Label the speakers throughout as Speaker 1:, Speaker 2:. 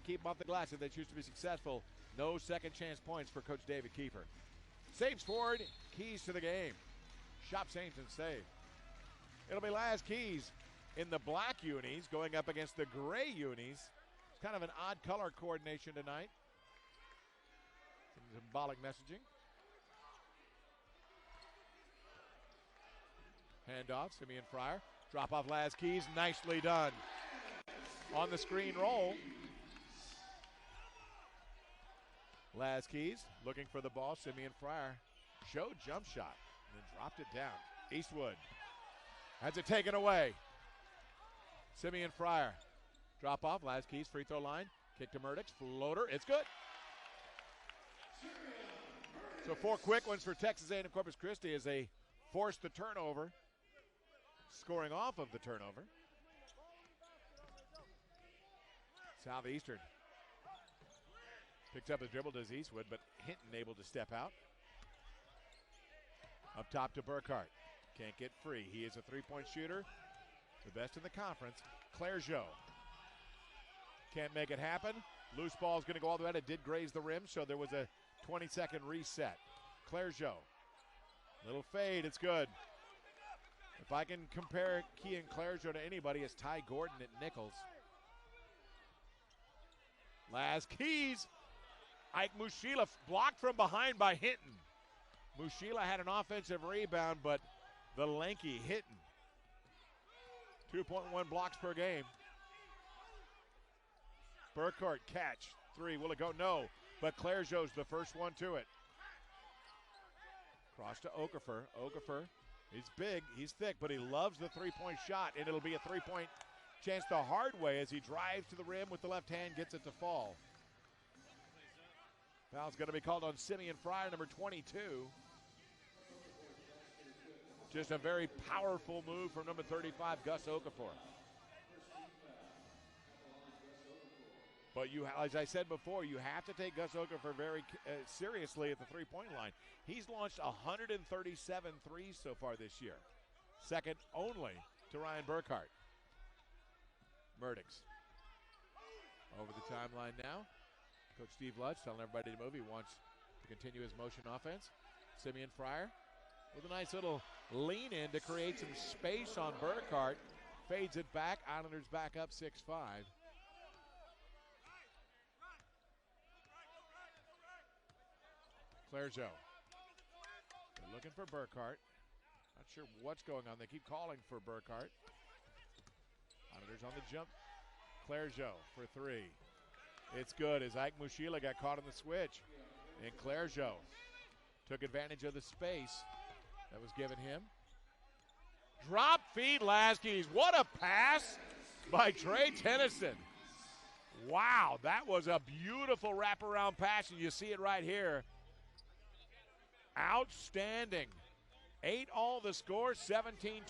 Speaker 1: keep them off the glass if they choose to be successful. No second chance points for Coach David Kiefer. Saves forward, Keys to the game. Shops aims and save. It'll be Laz Keys in the black unis going up against the gray unis. It's kind of an odd color coordination tonight. Some symbolic messaging. Handoff, Simeon Fryer. Drop off Laz Keys, nicely done. On the screen roll. Laz Keys looking for the ball. Simeon Fryer showed jump shot and then dropped it down. Eastwood has it taken away. Simeon Fryer. Drop off, Laz Keys, free throw line. Kick to Murdoch, floater, it's good. So 4 quick ones for Texas A&M Corpus Christi as they force the turnover. Scoring off of the turnover. Southeastern picks up a dribble, does Eastwood, but Hinton able to step out. Up top to Burkhart. Can't get free. He is a three-point shooter. The best in the conference. Clergeot. Can't make it happen. Loose ball is going to go all the way out. It did graze the rim, so there was a 20-second reset. Clergeot. Little fade. It's good. If I can compare Kean Clergeot to anybody, it's Ty Gordon at Nichols. Laz Keys. Ike Mushila blocked from behind by Hinton. Mushila had an offensive rebound, but the lanky Hinton. 2.1 blocks per game. Burkhart catch. 3. Will it go? No. But Clergeot's the first one to it. Cross to Okafor. Okafor, he's big, he's thick, but he loves the three-point shot, and it'll be a three-point chance the hard way as he drives to the rim with the left hand, gets it to fall. Foul's going to be called on Simeon Fryer, number 22. Just a very powerful move from number 35, Gus Okafor. But you, as I said before, you have to take Gus Okafor very seriously at the three-point line. He's launched 137 threes so far this year. Second only to Ryan Burkhart. Murdoch over the timeline now. Coach Steve Lutz telling everybody to move. He wants to continue his motion offense. Simeon Fryer with a nice little lean in to create some space on Burkhart. Fades it back. Islanders back up 6-5. Clergeot. They're looking for Burkhart. Not sure what's going on. They keep calling for Burkhart. Islanders on the jump. Clergeot for 3. It's good as Ike Mushila got caught on the switch. And Clergeot took advantage of the space that was given him. Drop feed Laz Keys. What a pass by Trey Tennyson. Wow, that was a beautiful wraparound pass, and you see it right here. Outstanding. 8 all the score, 17-24.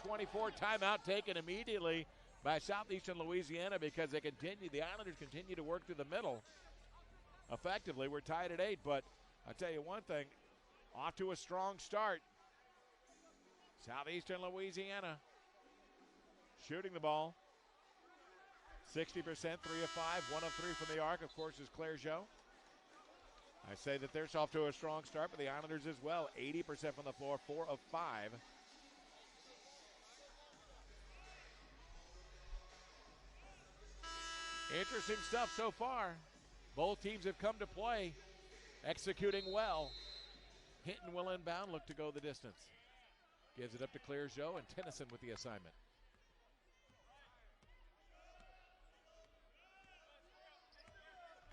Speaker 1: Timeout taken immediately by Southeastern Louisiana because the Islanders continue to work through the middle. Effectively, we're tied at 8, but I'll tell you one thing, off to a strong start. Southeastern Louisiana shooting the ball. 60%, 3 of 5, 1 of 3 from the arc, of course, is Clergeot. I say that they're off to a strong start, but the Islanders as well. 80% from the floor, 4 of 5. Interesting stuff so far. Both teams have come to play, executing well. Hinton will inbound, look to go the distance. Gives it up to Clergeot and Tennyson with the assignment.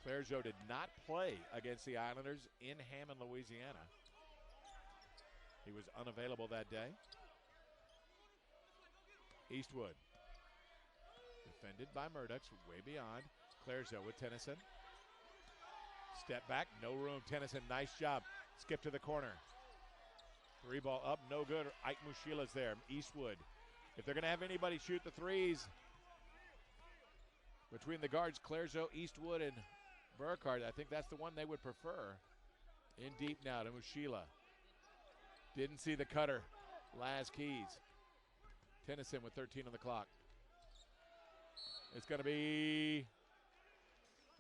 Speaker 1: Clergeot did not play against the Islanders in Hammond, Louisiana. He was unavailable that day. Eastwood. Defended by Murdoch, way beyond. Clergeot with Tennyson. Step back, no room. Tennyson, nice job. Skip to the corner. 3 ball up, no good. Ike Mushila's there. Eastwood. If they're going to have anybody shoot the threes between the guards, Clergeot, Eastwood, and Burkhart, I think that's the one they would prefer. In deep now to Mushila. Didn't see the cutter. Laz Keys. Tennyson with 13 on the clock. It's going to be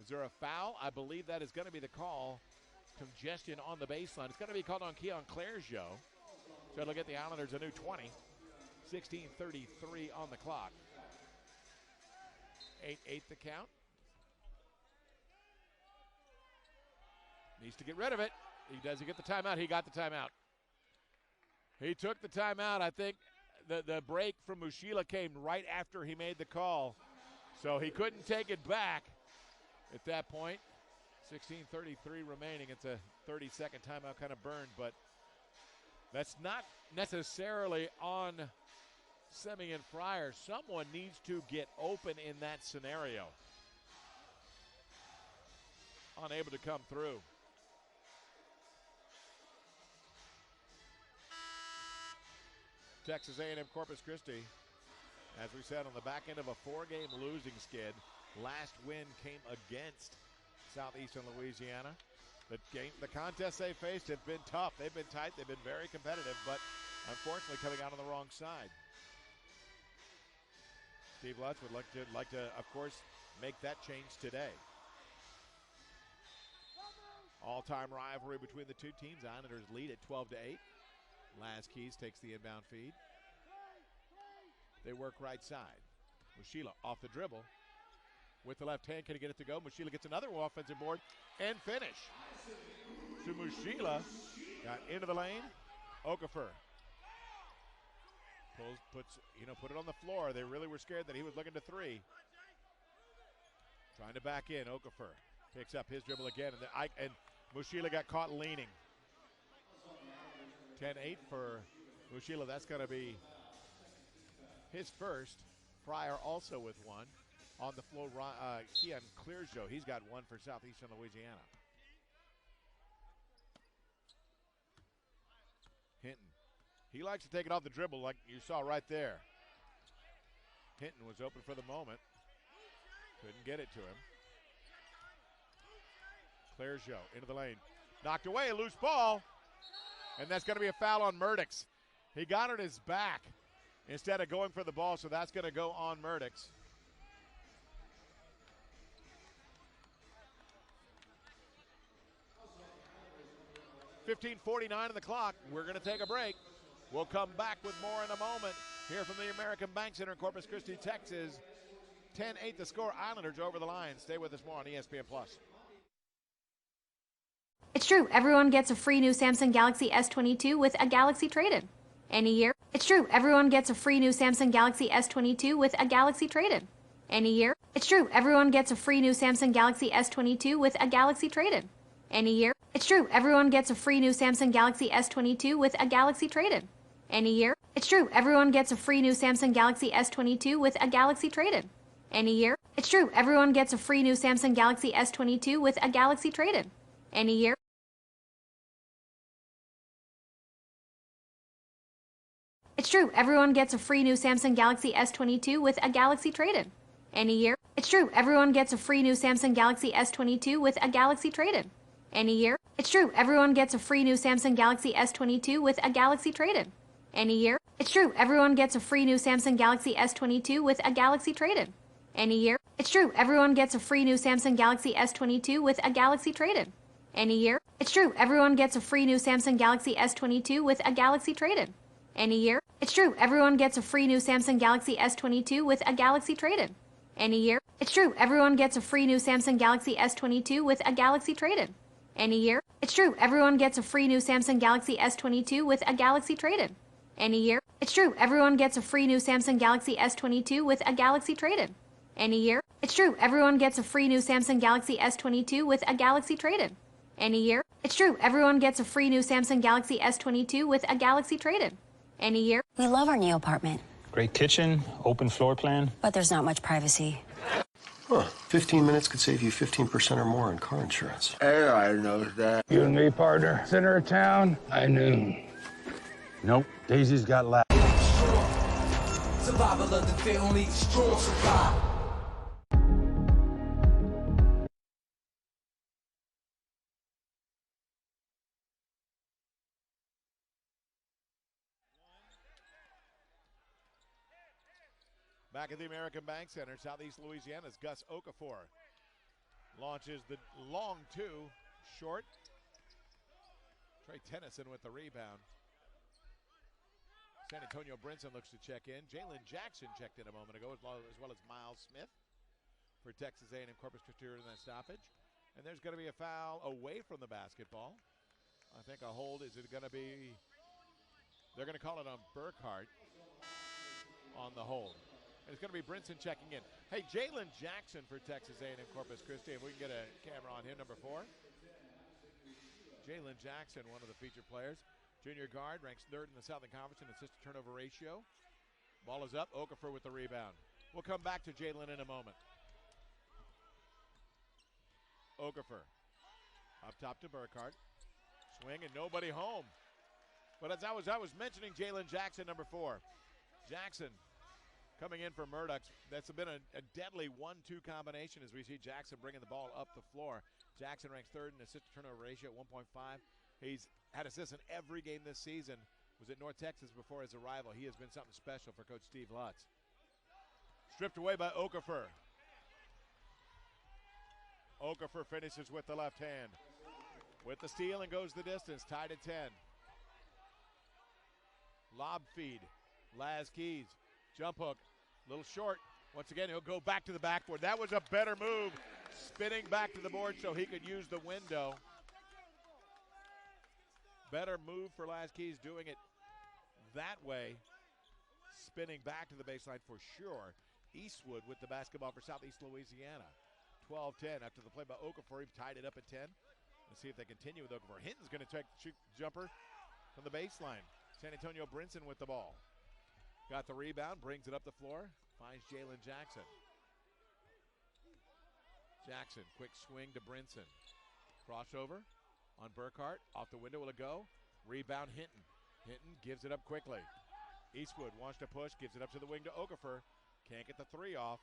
Speaker 1: Is there a foul? I believe that is going to be the call. Congestion on the baseline. It's going to be called on Keon Clergeot. So it'll get the Islanders a new 20. 16:33 on the clock. 8-8 the count. Needs to get rid of it. Does he get the timeout? He got the timeout. He took the timeout. I think the break from Mushila came right after he made the call. So he couldn't take it back at that point. 16:33 remaining. It's a 30-second timeout kind of burned, but that's not necessarily on Semyon Fryer. Someone needs to get open in that scenario. Unable to come through. Texas A&M Corpus Christi, as we said, on the back end of a 4-game losing skid. Last win came against Southeastern Louisiana. The contests they faced have been tough. They've been tight. They've been very competitive, but unfortunately coming out on the wrong side. Steve Lutz would like to, of course, make that change today. All-time rivalry between the two teams. Islanders lead at 12-8. Laz Keys takes the inbound feed. They work right side. Mushila off the dribble. With the left hand, can he get it to go? Mushila gets another offensive board and finish. So Mushila got into the lane. Okafor put it on the floor. They really were scared that he was looking to three. Trying to back in. Okafor picks up his dribble again, and Mushila got caught leaning. 10-8 for Mushila. That's going to be his first. Fryer also with one. On the floor, Keon Clergeot. He's got one for Southeastern Louisiana. Hinton. He likes to take it off the dribble like you saw right there. Hinton was open for the moment. Couldn't get it to him. Clergeot into the lane. Knocked away, a loose ball. And that's going to be a foul on Murdix. He got on his back instead of going for the ball, so that's going to go on Murdix. .49 on the clock. We're going to take a break. We'll come back with more in a moment. Here from the American Bank Center in Corpus Christi, Texas. 10-8 the score. Islanders over the line. Stay with us more on ESPN+.
Speaker 2: It's true, everyone gets a free new Samsung Galaxy S22 with a Galaxy trade-in. Any year. It's true, everyone gets a free new Samsung Galaxy S22 with a Galaxy trade-in. Any year. It's true, everyone gets a free new Samsung Galaxy S22 with a Galaxy trade-in. Any year. It's true, everyone gets a free new Samsung Galaxy S22 with a Galaxy trade-in. Any year. It's true, everyone gets a free new Samsung Galaxy S22 with a Galaxy trade-in. Any year. It's true, everyone gets a free new Samsung Galaxy S22 with a Galaxy trade-in. Any year. It's true, everyone gets a free new Samsung Galaxy S22 with a Galaxy trade-in. Any year. It's true, everyone gets a free new Samsung Galaxy S22 with a Galaxy trade-in. Any year. It's true, everyone gets a free new Samsung Galaxy S22 with a Galaxy trade-in. Any year. It's true, everyone gets a free new Samsung Galaxy S22 with a Galaxy trade-in. Any year. It's true, everyone gets a free new Samsung Galaxy S22 with a Galaxy trade-in. Any year. It's true, everyone gets a free new Samsung Galaxy S22 with a Galaxy trade-in. Any year. It's true, everyone gets a free new Samsung Galaxy S22 with a Galaxy trade-in. Any year. It's true, everyone gets a free new Samsung Galaxy S22 with a Galaxy trade-in. Any year. It's true, everyone gets a free new Samsung Galaxy S22 with a Galaxy trade-in. Any year. It's true, everyone gets a free new Samsung Galaxy S22 with a Galaxy trade-in. Any year. It's true, everyone gets a free new Samsung Galaxy S22 with a Galaxy trade-in. Any year. It's true, everyone gets a free new Samsung Galaxy S22 with a Galaxy trade-in. Any year.
Speaker 3: We love our new apartment.
Speaker 4: Great kitchen, open floor plan.
Speaker 3: But there's not much privacy.
Speaker 5: Huh. 15 minutes could save you 15% or more on car insurance.
Speaker 6: Hey, I know that.
Speaker 4: You and me, partner. Center of town, high noon.
Speaker 6: Nope. Daisy's got laugh.
Speaker 7: Survival of the fit, only strong survive.
Speaker 1: Back at the American Bank Center, Southeast Louisiana's Gus Okafor Launches the long two, short. Trey Tennyson with the rebound. San Antonio Brinson looks to check in. Jalen Jackson checked in a moment ago, as well as Miles Smith for Texas A&M Corpus Christi in that stoppage. And there's going to be a foul away from the basketball. I think a hold. Is it going to be? They're going to call it on Burkhart on the hold. And it's going to be Brinson checking in. Hey, Jalen Jackson for Texas A&M Corpus Christi. If we can get a camera on him, number 4. Jalen Jackson, one of the featured players. Junior guard, ranks 3rd in the Southern Conference in assist-to-turnover ratio. Ball is up. Okafor with the rebound. We'll come back to Jalen in a moment. Okafor up top to Burkhart. Swing and nobody home. But as I was mentioning, Jalen Jackson, number 4. Jackson coming in for Murdoch. That's been a deadly 1-2 combination as we see Jackson bringing the ball up the floor. Jackson ranks 3rd in assist-to-turnover ratio at 1.5. He's had assists in every game this season. Was at North Texas before his arrival. He has been something special for Coach Steve Lutz. Stripped away by Okafor. Okafor finishes with the left hand. With the steal and goes the distance. Tied at 10. Lob feed. Laz Keys. Jump hook. A little short. Once again, he'll go back to the backboard. That was a better move. Spinning back to the board so he could use the window. Better move for Laz Keys, doing it that way. Spinning back to the baseline for sure. Eastwood with the basketball for Southeast Louisiana. 12-10 after the play by Okafor. He tied it up at 10. Let's see if they continue with Okafor. Hinton's going to take the shoot jumper from the baseline. San Antonio Brinson with the ball. Got the rebound, brings it up the floor, finds Jalen Jackson. Jackson, quick swing to Brinson. Crossover on Burkhart. Off the window will it go? Rebound Hinton. Hinton gives it up quickly. Eastwood wants to push, gives it up to the wing to Okafor. Can't get the 3 off,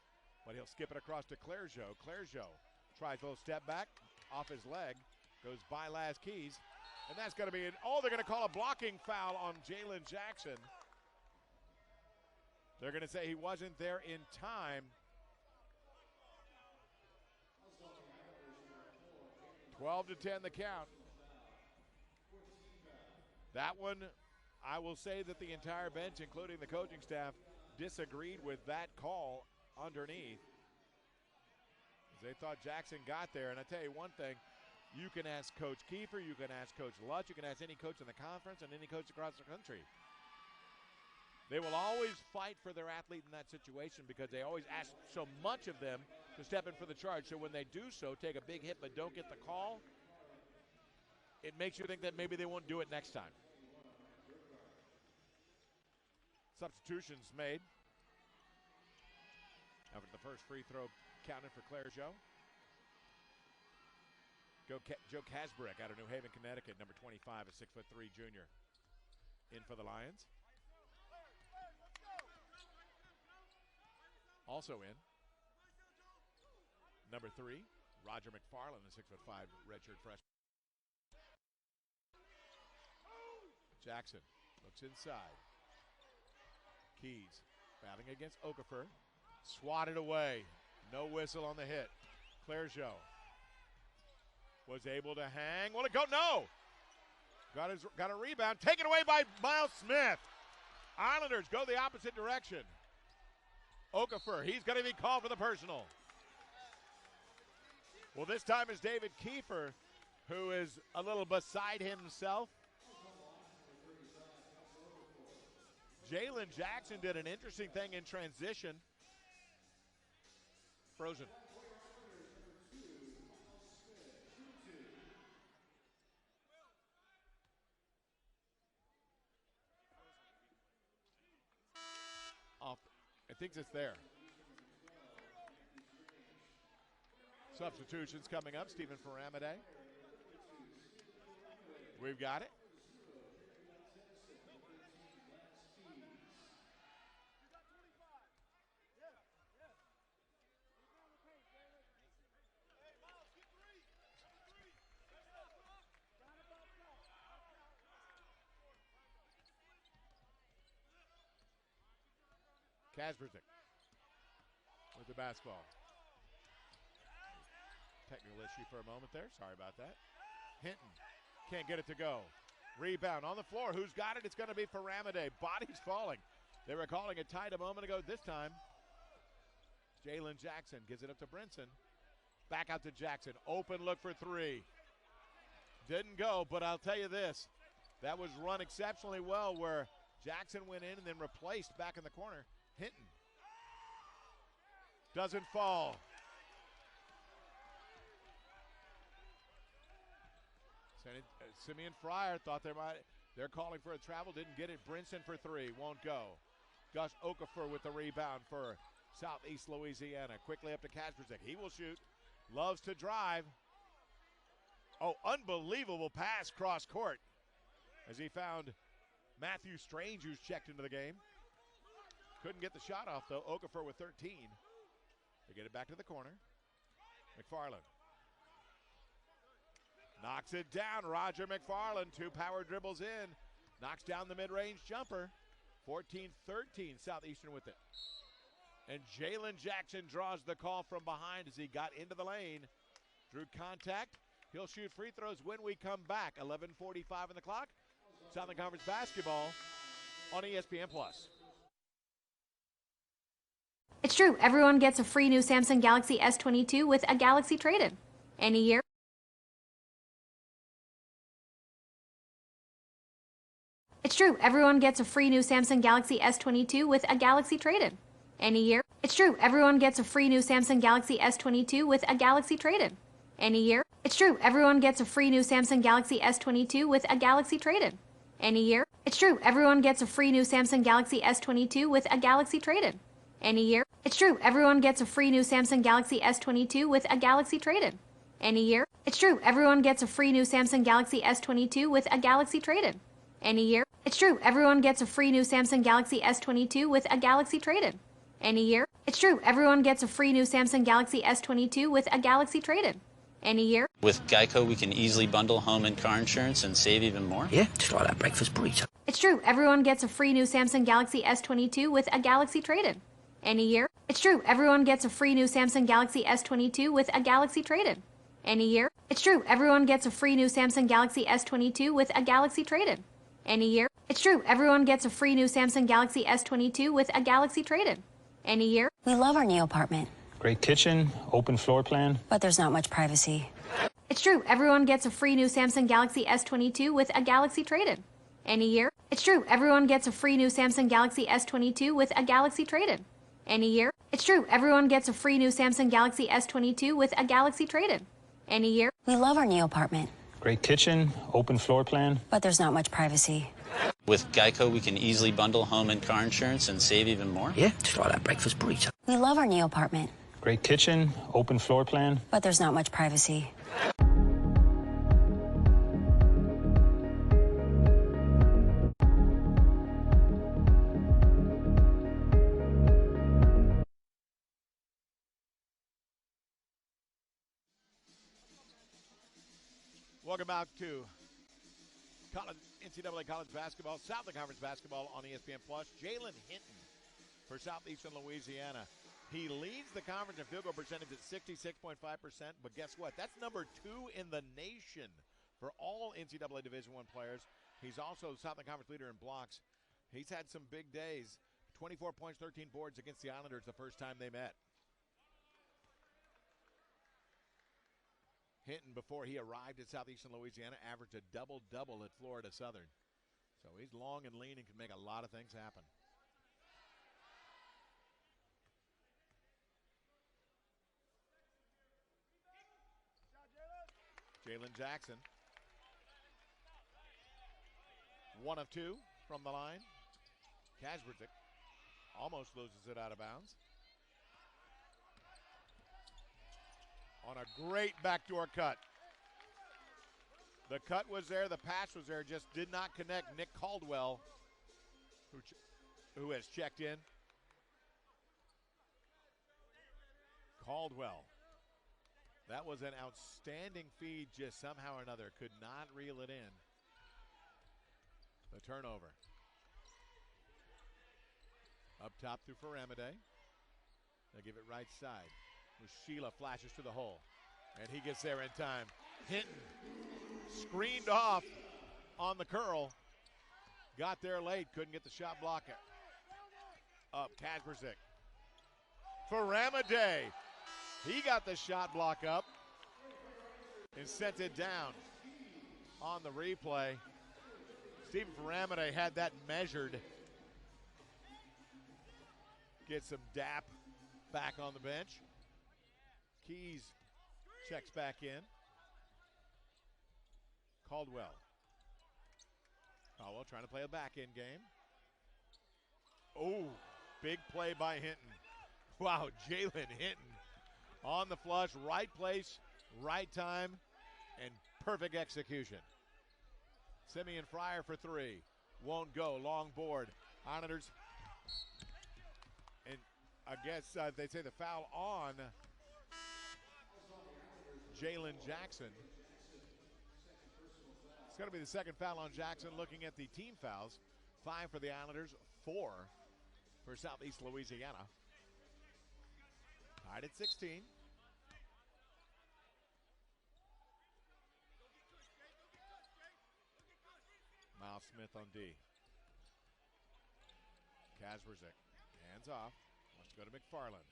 Speaker 1: but he'll skip it across to Clergeau. Clergeau tries a little step back off his leg. Goes by Laz Keys. And that's going to be they're going to call a blocking foul on Jalen Jackson. They're going to say he wasn't there in time. 12-10 the count. That one, I will say that the entire bench, including the coaching staff, disagreed with that call underneath. They thought Jackson got there. And I tell you one thing, you can ask Coach Kiefer, you can ask Coach Lutz, you can ask any coach in the conference and any coach across the country. They will always fight for their athlete in that situation because they always ask so much of them to step in for the charge. So when they do so, take a big hit but don't get the call, it makes you think that maybe they won't do it next time. Substitutions made after the first free throw counted for Clergeau. Joe Kasbrick out of New Haven, Connecticut, number 25, a 6'3" junior, in for the Lions. Also in, number 3, Roger McFarland, a 6'5" redshirt freshman. Jackson looks inside. Keys battling against Okafor. Swatted away. No whistle on the hit. Clergeau was able to hang. Will it go? No. Got a rebound. Taken away by Miles Smith. Islanders go the opposite direction. Okafor, he's going to be called for the personal. Well, this time it's David Kiefer, who is a little beside himself. Jalen Jackson did an interesting thing in transition. Frozen. Off. I think it's there. Substitutions coming up. Stephen Faramide. We've got it. Kasperzik with the basketball. Technical issue for a moment there. Sorry about that. Hinton can't get it to go. Rebound on the floor. Who's got it? It's going to be for Ramade. Body's falling. They were calling it tight a moment ago. This time, Jalen Jackson gives it up to Brinson. Back out to Jackson. Open look for three. Didn't go, but I'll tell you this. That was run exceptionally well where Jackson went in and then replaced back in the corner. Hinton doesn't fall. Simeon Fryer thought they're calling for a travel, didn't get it. Brinson for three, won't go. Gus Okafor with the rebound for Southeast Louisiana. Quickly up to Kasperzak. He will shoot. Loves to drive. Oh, unbelievable pass cross court as he found Matthew Strange, who's checked into the game. Couldn't get the shot off, though. Okafor with 13. They get it back to the corner. McFarland knocks it down. Roger McFarland, 2 power dribbles in. Knocks down the mid-range jumper. 14-13, Southeastern with it. And Jalen Jackson draws the call from behind as he got into the lane. Drew contact. He'll shoot free throws when we come back. 11:45 on the clock. Southern Conference basketball on ESPN+.
Speaker 2: It's true, everyone gets a free new Samsung Galaxy S22 with a Galaxy trade-in. Any year. It's true, everyone gets a free new Samsung Galaxy S22 with a Galaxy trade-in. Any year. It's true, everyone gets a free new Samsung Galaxy S22 with a Galaxy trade-in. Any year. It's true, everyone gets a free new Samsung Galaxy S22 with a Galaxy trade-in. Any year. It's true, everyone gets a free new Samsung Galaxy S22 with a Galaxy trade-in. Any year. It's true, everyone gets a free new Samsung Galaxy S22 with a Galaxy trade-in. Any year. It's true, everyone gets a free new Samsung Galaxy S22 with a Galaxy trade-in. Any year. It's true, everyone gets a free new Samsung Galaxy S22 with a Galaxy trade-in. Any year. It's true, everyone gets a free new Samsung Galaxy S22 with a Galaxy trade-in. Any year.
Speaker 8: With Geico, we can easily bundle home and car insurance and save even more.
Speaker 9: Yeah, just like that breakfast burrito.
Speaker 2: It's true, everyone gets a free new Samsung Galaxy S22 with a Galaxy trade-in. Any year. It's true, everyone gets a free new Samsung Galaxy S22 with a Galaxy trade-in. Any year. It's true, everyone gets a free new Samsung Galaxy S22 with a Galaxy trade-in. Any year. It's true, everyone gets a free new Samsung Galaxy S22 with a Galaxy trade-in. Any year.
Speaker 3: We love our new apartment,
Speaker 4: Great kitchen, open floor plan.
Speaker 3: but there's not much privacy.
Speaker 2: It's true, everyone gets a free new Samsung Galaxy S22 with a Galaxy trade-in. Any year. It's true, everyone gets a free new Samsung Galaxy S22 with a Galaxy trade-in. Any year. It's true, everyone gets a free new Samsung Galaxy S22 with a Galaxy trade-in. Any year.
Speaker 3: We love our new apartment,
Speaker 4: Great kitchen, open floor plan.
Speaker 3: but there's not much privacy.
Speaker 8: With Geico, we can easily bundle home and car insurance and save even more.
Speaker 9: Yeah, just like that breakfast burrito.
Speaker 3: We love our new apartment,
Speaker 4: Great kitchen, open floor plan.
Speaker 3: but there's not much privacy.
Speaker 1: Welcome back to NCAA college basketball, Southern Conference basketball on ESPN+. Jalen Hinton for Southeastern Louisiana. He leads the conference in field goal percentage at 66.5%, but guess what? That's number 2 in the nation for all NCAA Division I players. He's also Southern Conference leader in blocks. He's had some big days. 24 points, 13 boards against the Islanders the first time they met. Hinton, before he arrived at Southeastern Louisiana, averaged a double-double at Florida Southern. So he's long and lean and can make a lot of things happen. Jalen Jackson. 1 of 2 from the line. Kasperzak almost loses it out of bounds. On a great backdoor cut. The cut was there, the pass was there, just did not connect. Nick Caldwell, who has checked in. Caldwell. That was an outstanding feed, just somehow or another. Could not reel it in. The turnover. Up top through Faramade. They give it right side. Sheila flashes to the hole. And he gets there in time. Hinton screened off on the curl. Got there late, couldn't get the shot block up. Kasperzik for Ramade. He got the shot block up and sent it down on the replay. Stephen Faramade had that measured. Get some DAP back on the bench. Keys checks back in. Caldwell trying to play a back-end game. Oh, big play by Hinton. Wow, Jalen Hinton on the flush, right place, right time, and perfect execution. Simeon Fryer for three. Won't go, long board. Islanders, and I guess they say the foul on Jalen Jackson. It's going to be the second foul on Jackson. Looking at the team fouls, 5 for the Islanders, 4 for Southeast Louisiana. Tied at 16. Miles Smith on D. Kasperzik, hands off, wants to go to McFarland.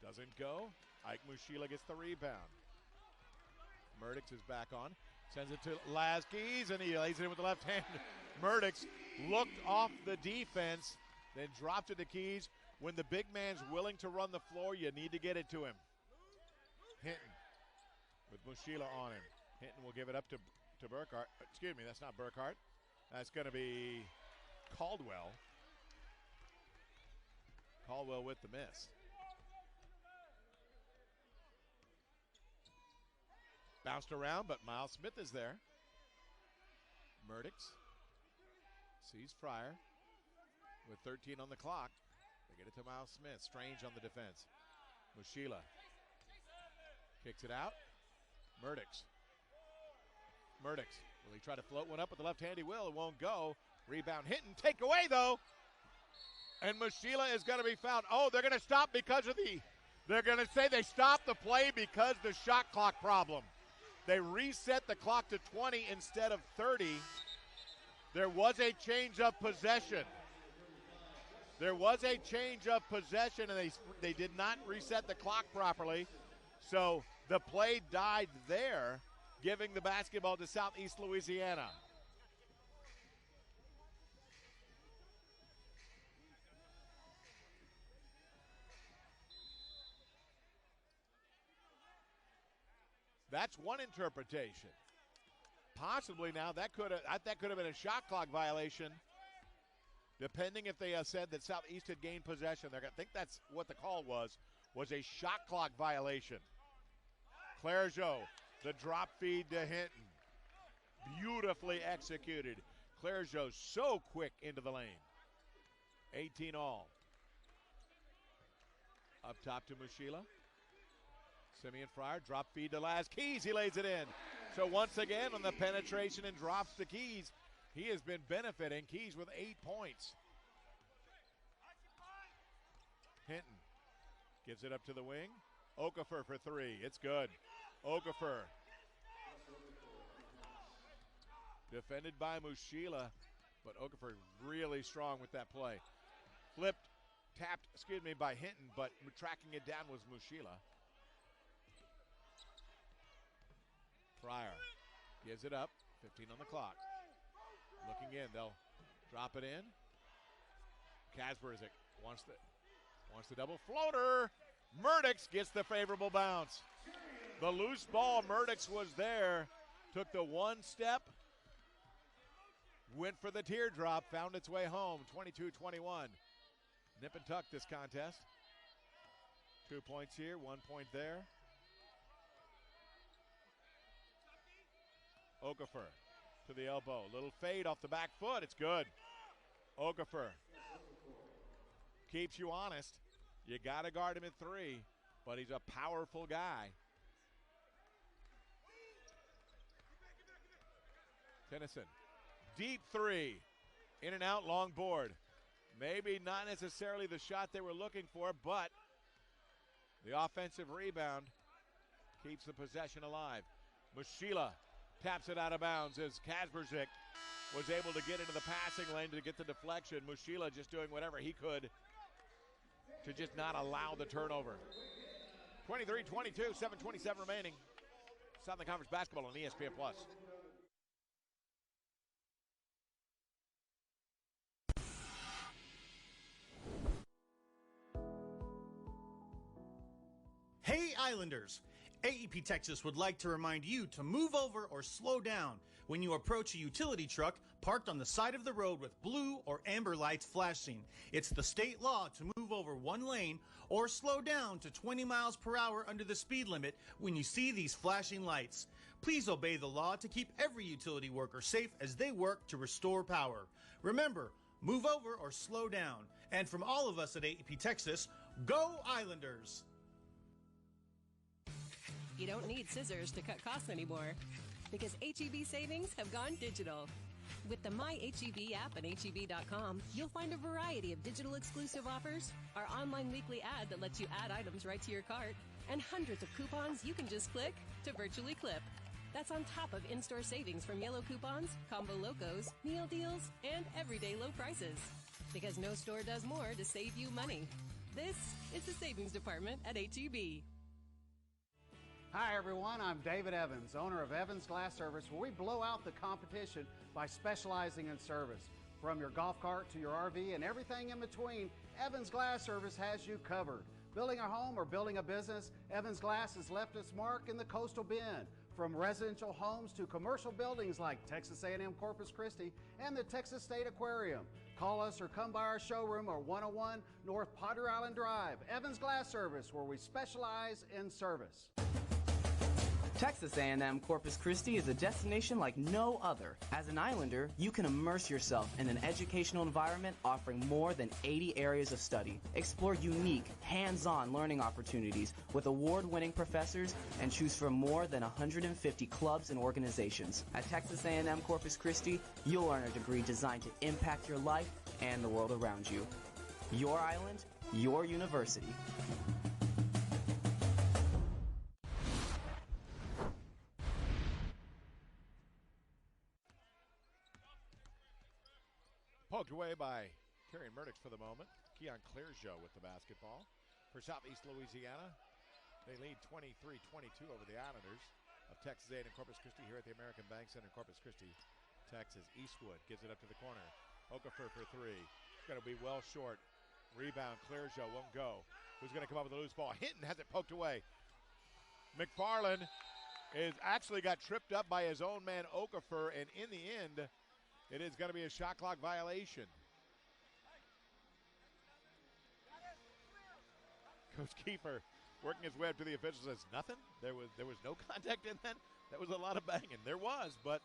Speaker 1: Doesn't go. Ike Mushila gets the rebound. Murdix is back on. Sends it to Laskeys, and he lays it in with the left hand. Murdix looked off the defense, then dropped it to Keys. When the big man's willing to run the floor, you need to get it to him. Hinton with Mushila on him. Hinton will give it up to Burkhart. Excuse me, that's not Burkhart. That's going to be Caldwell. Caldwell with the miss. Bounced around, but Miles Smith is there. Murdix sees Fryer with 13 on the clock. They get it to Miles Smith. Strange on the defense. Mushila kicks it out. Murdix. Will he try to float one up with the left hand? He will. It won't go. Rebound Hinton. Take away, though. And Mushila is going to be fouled. Oh, they're going to stop because of they're going to say they stopped the play because the shot clock problem. They reset the clock to 20 instead of 30. There was a change of possession. And they did not reset the clock properly. So the play died there, giving the basketball to Southeast Louisiana. That's one interpretation. Possibly now that could have been a shot clock violation, depending if they said that Southeast had gained possession. I think that's what the call was a shot clock violation. Clergeot, the drop feed to Hinton. Beautifully executed. Clergeot so quick into the lane. 18 all. Up top to Mushila. Simeon Fryer, drop feed to Laz Keys. He lays it in. So once again on the penetration and drops to Keys, he has been benefiting. Keys with 8 points. Hinton gives it up to the wing. Okafor for three. It's good. Okafor. Defended by Mushila, but Okafor really strong with that play. Tapped by Hinton, but tracking it down was Mushila. Fryer gives it up, 15 on the clock. Looking in, they'll drop it in. Kasperzik wants the double floater. Murdix gets the favorable bounce. The loose ball, Murdix was there, took the one step, went for the teardrop, found its way home, 22-21. Nip and tuck this contest. 2 points here, 1 point there. Okafor to the elbow. Little fade off the back foot. It's good. Okafor keeps you honest. You got to guard him at three, but he's a powerful guy. Tennyson, deep three. In and out, long board. Maybe not necessarily the shot they were looking for, but the offensive rebound. keeps the possession alive. Mushila taps it out of bounds as Kasperzik was able to get into the passing lane to get the deflection. Mushila just doing whatever he could to just not allow the turnover. 23-22, 7:27 remaining. Southern Conference basketball on ESPN+.
Speaker 10: Hey Islanders! AEP Texas would like to remind you to move over or slow down when you approach a utility truck parked on the side of the road with blue or amber lights flashing. It's the state law to move over one lane or slow down to 20 miles per hour under the speed limit when you see these flashing lights. Please obey the law to keep every utility worker safe as they work to restore power. Remember, move over or slow down. And from all of us at AEP Texas, go Islanders!
Speaker 11: You don't need scissors to cut costs anymore because HEB savings have gone digital. With the My HEB app and HEB.com, you'll find a variety of digital exclusive offers, our online weekly ad that lets you add items right to your cart, and hundreds of coupons you can just click to virtually clip. That's on top of in-store savings from yellow coupons, combo locos, meal deals, and everyday low prices. Because no store does more to save you money. This is the savings department at HEB.
Speaker 12: Hi everyone, I'm David Evans, owner of Evans Glass Service, where we blow out the competition by specializing in service. From your golf cart to your RV and everything in between, Evans Glass Service has you covered. Building a home or building a business, Evans Glass has left its mark in the coastal bend. From residential homes to commercial buildings like Texas A&M Corpus Christi and the Texas State Aquarium. Call us or come by our showroom at 101 North Potter Island Drive. Evans Glass Service, where we specialize in service.
Speaker 13: Texas A&M Corpus Christi is a destination like no other. As an Islander, you can immerse yourself in an educational environment offering more than 80 areas of study. Explore unique, hands-on learning opportunities with award-winning professors and choose from more than 150 clubs and organizations. At Texas A&M Corpus Christi, you'll earn a degree designed to impact your life and the world around you. Your island, your university.
Speaker 1: Poked away by Terry Murdoch for the moment. Keon Clearjo with the basketball. For Southeast Louisiana, they lead 23-22 over the Islanders of Texas A&M Corpus Christi here at the American Bank Center in Corpus Christi, Texas. Eastwood gives it up to the corner. Okafor for three. It's going to be well short. Rebound, Clearjo won't go. Who's going to come up with a loose ball? Hinton has it poked away. McFarland is actually got tripped up by his own man Okafor, and in the end, it is going to be a shot clock violation. Coach Kiefer working his way up to the officials says nothing. There was no contact in that. That was a lot of banging. There was, but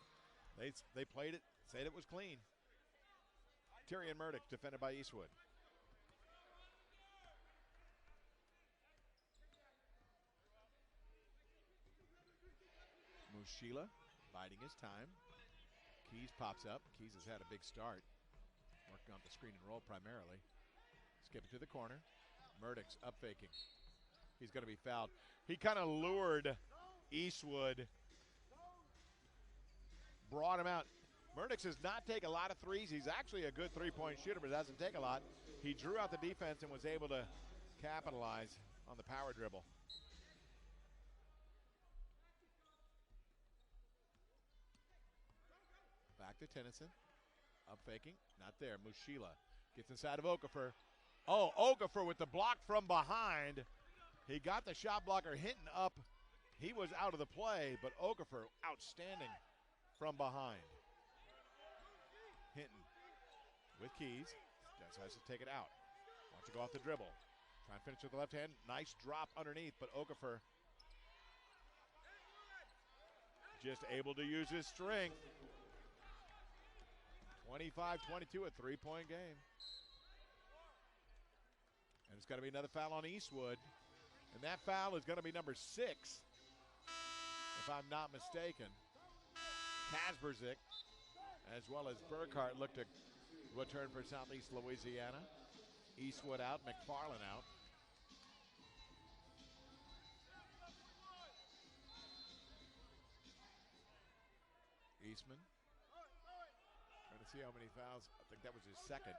Speaker 1: they played it, said it was clean. Tyrion Murdoch defended by Eastwood. Mushila biding his time. Keys pops up. Keys has had a big start. Working on the screen and roll primarily. Skip it to the corner. Murdoch's up faking. He's going to be fouled. He kind of lured Eastwood. Brought him out. Murdoch does not take a lot of threes. He's actually a good three-point shooter, but doesn't take a lot. He drew out the defense and was able to capitalize on the power dribble. Back to Tennyson. Up faking. Not there. Mushila gets inside of Okafor. Oh, Okafor with the block from behind. He got the shot blocker Hinton up. He was out of the play, but Okafor outstanding from behind. Hinton with Keys. Just has to take it out. Wants to go off the dribble. Try and finish with the left hand. Nice drop underneath, but Okafor just able to use his strength. 25-22, a three-point game. And it's going to be another foul on Eastwood. And that foul is going to be number 6, if I'm not mistaken. Kasperzik, as well as Burkhart, look to return for Southeast Louisiana. Eastwood out, McFarland out. Eastman. Trying to see how many fouls. I think that was his second.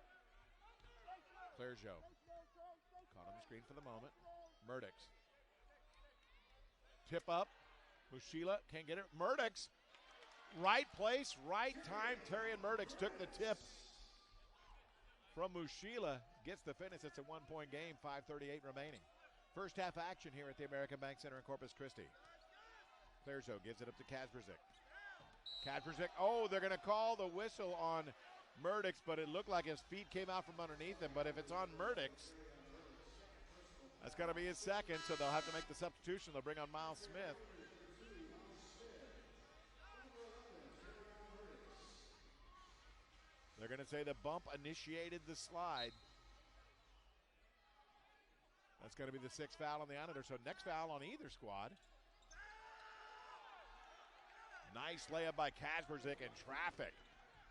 Speaker 1: Clergeot caught on the screen for the moment. Murdix. Tip up. Mushila can't get it. Murdix. Right place, right time. Terrian Murdix took the tip from Mushila. Gets the finish. It's a 1-point game. 5:38 remaining. First half action here at the American Bank Center in Corpus Christi. Clergeot gives it up to Kasperzik. Kasperzik, oh, they're going to call the whistle on Murdix, but it looked like his feet came out from underneath him. But if it's on Murdix, that's going to be his second, so they'll have to make the substitution. They'll bring on Miles Smith. They're going to say the bump initiated the slide. That's going to be the 6th foul on the Islanders, so next foul on either squad. Nice layup by Kasperzik in traffic.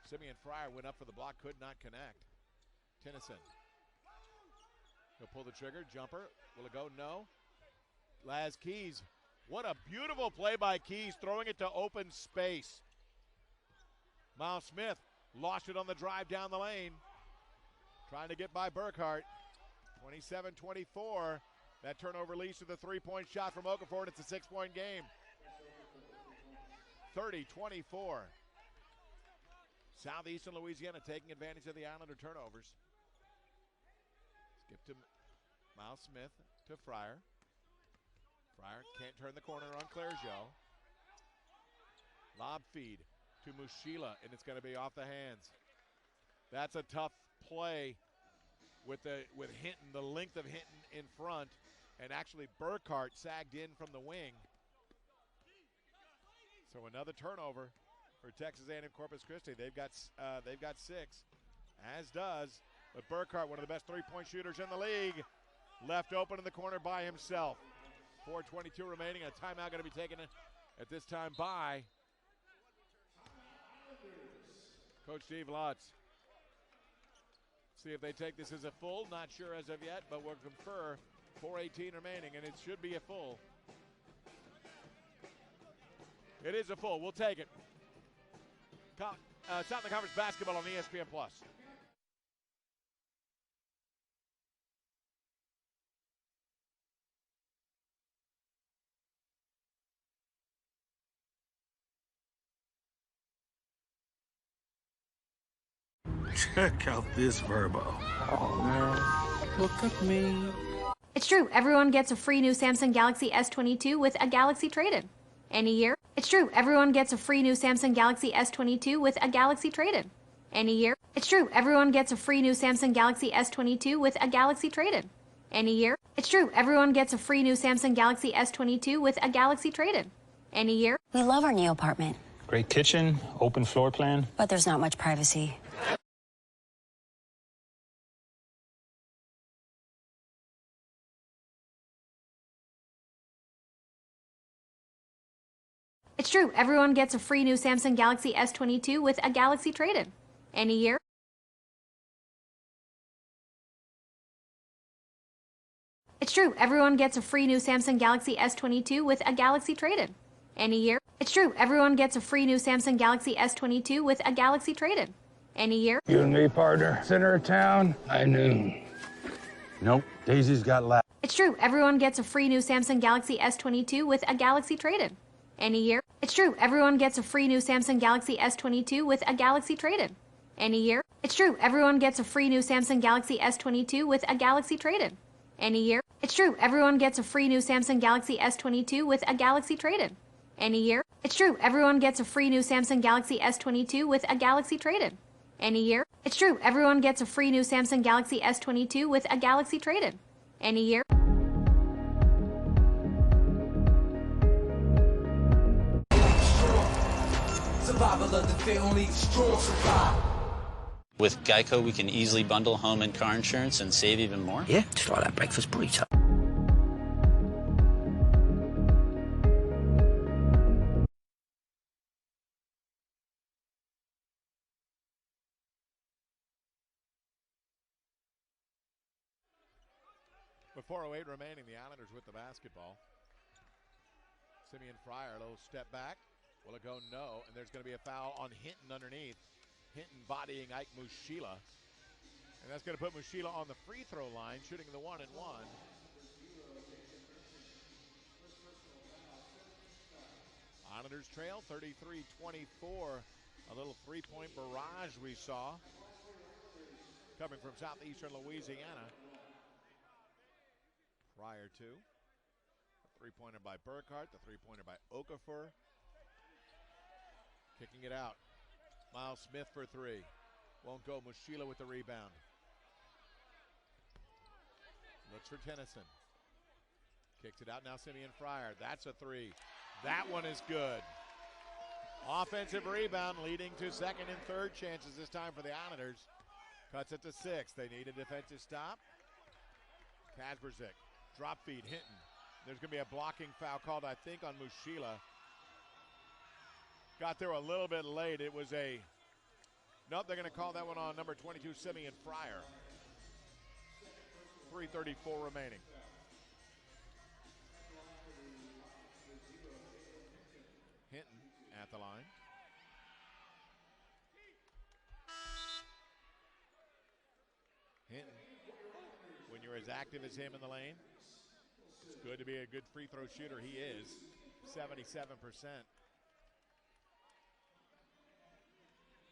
Speaker 1: Simeon Fryer went up for the block, could not connect. Tennyson. He'll pull the trigger, jumper. Will it go? No. Laz Keys. What a beautiful play by Keys, throwing it to open space. Miles Smith lost it on the drive down the lane. Trying to get by Burkhart. 27-24. That turnover leads to the 3-point shot from Okafor, and it's a 6-point game. 30-24. Southeastern Louisiana taking advantage of the Islander turnovers. Skip to Miles Smith to Fryer. Fryer can't turn the corner on Clergeot. Lob feed to Mushila, and it's going to be off the hands. That's a tough play with Hinton, the length of Hinton in front, and actually Burkhart sagged in from the wing. So another turnover for Texas A&M Corpus Christi. They've got 6, as does, but Burkhart, one of the best three-point shooters in the league, left open in the corner by himself. 4:22 remaining. A timeout going to be taken at this time by Coach Steve Lutz. See if they take this as a full. Not sure as of yet, but we'll confer. 4:18 remaining, and it should be a full. It is a full. We'll take it. Southern Conference basketball on ESPN+.
Speaker 6: Check out this Verbo. Oh, man. Look at me.
Speaker 2: It's true. Everyone gets a free new Samsung Galaxy S22 with a Galaxy trade-in. Any year. It's true. Everyone gets a free new Samsung Galaxy S22 with a Galaxy trade-in. Any year. It's true. Everyone gets a free new Samsung Galaxy S22 with a Galaxy trade-in. Any year. It's true. Everyone gets a free new Samsung Galaxy S22 with a Galaxy trade-in. Any year.
Speaker 3: We love our new apartment.
Speaker 4: Great kitchen, open floor plan.
Speaker 3: But there's not much privacy.
Speaker 2: It's true. Everyone gets a free new Samsung Galaxy S22 with a Galaxy trade-in. Any year. It's true. Everyone gets a free new Samsung Galaxy S22 with a Galaxy trade-in. Any year. It's true. Everyone gets a free new Samsung Galaxy S22 with a Galaxy trade-in. Any year.
Speaker 6: You and me, partner. Center of town, high noon. Nope, Daisy's got lap.
Speaker 2: It's true. Everyone gets a free new Samsung Galaxy S22 with a Galaxy trade-in. Any year. It's true. Everyone gets a free new Samsung Galaxy S22 with a Galaxy trade-in. Any year. It's true. Everyone gets a free new Samsung Galaxy S22 with a Galaxy trade-in. Any year. It's true. Everyone gets a free new Samsung Galaxy S22 with a Galaxy trade-in. Any year. It's true. Everyone gets a free new Samsung Galaxy S22 with a Galaxy trade-in. Any year. It's true. Everyone gets a free new Samsung Galaxy S22 with a Galaxy trade-in. Any year.
Speaker 7: Survival of the fit, only the strong survive.
Speaker 8: With Geico, we can easily bundle home and car insurance and save even more.
Speaker 9: Yeah, just like that breakfast burrito.
Speaker 1: With 4:08 remaining, the Islanders with the basketball. Simeon Fryer, a little step back. Will it go? No. And there's going to be a foul on Hinton underneath. Hinton bodying Ike Mushila. And that's going to put Mushila on the free throw line, shooting the 1-and-1. Islanders trail 33-24. A little three-point barrage we saw coming from southeastern Louisiana. Prior to a three-pointer by Burkhart, the three-pointer by Okafor. Kicking it out. Miles Smith for three. Won't go. Mushila with the rebound. Looks for Tennyson. Kicks it out now. Simeon Fryer. That's a three. That one is good. Offensive rebound leading to second and third chances this time for the Islanders. Cuts it to 6. They need a defensive stop. Kasperzik. Drop feed. Hinton. There's going to be a blocking foul called, I think, on Mushila. Got there a little bit late. It was a... Nope, they're going to call that one on number 22, Simeon Fryer. 3:34 remaining. Hinton at the line. Hinton, when you're as active as him in the lane, it's good to be a good free throw shooter. He is 77%.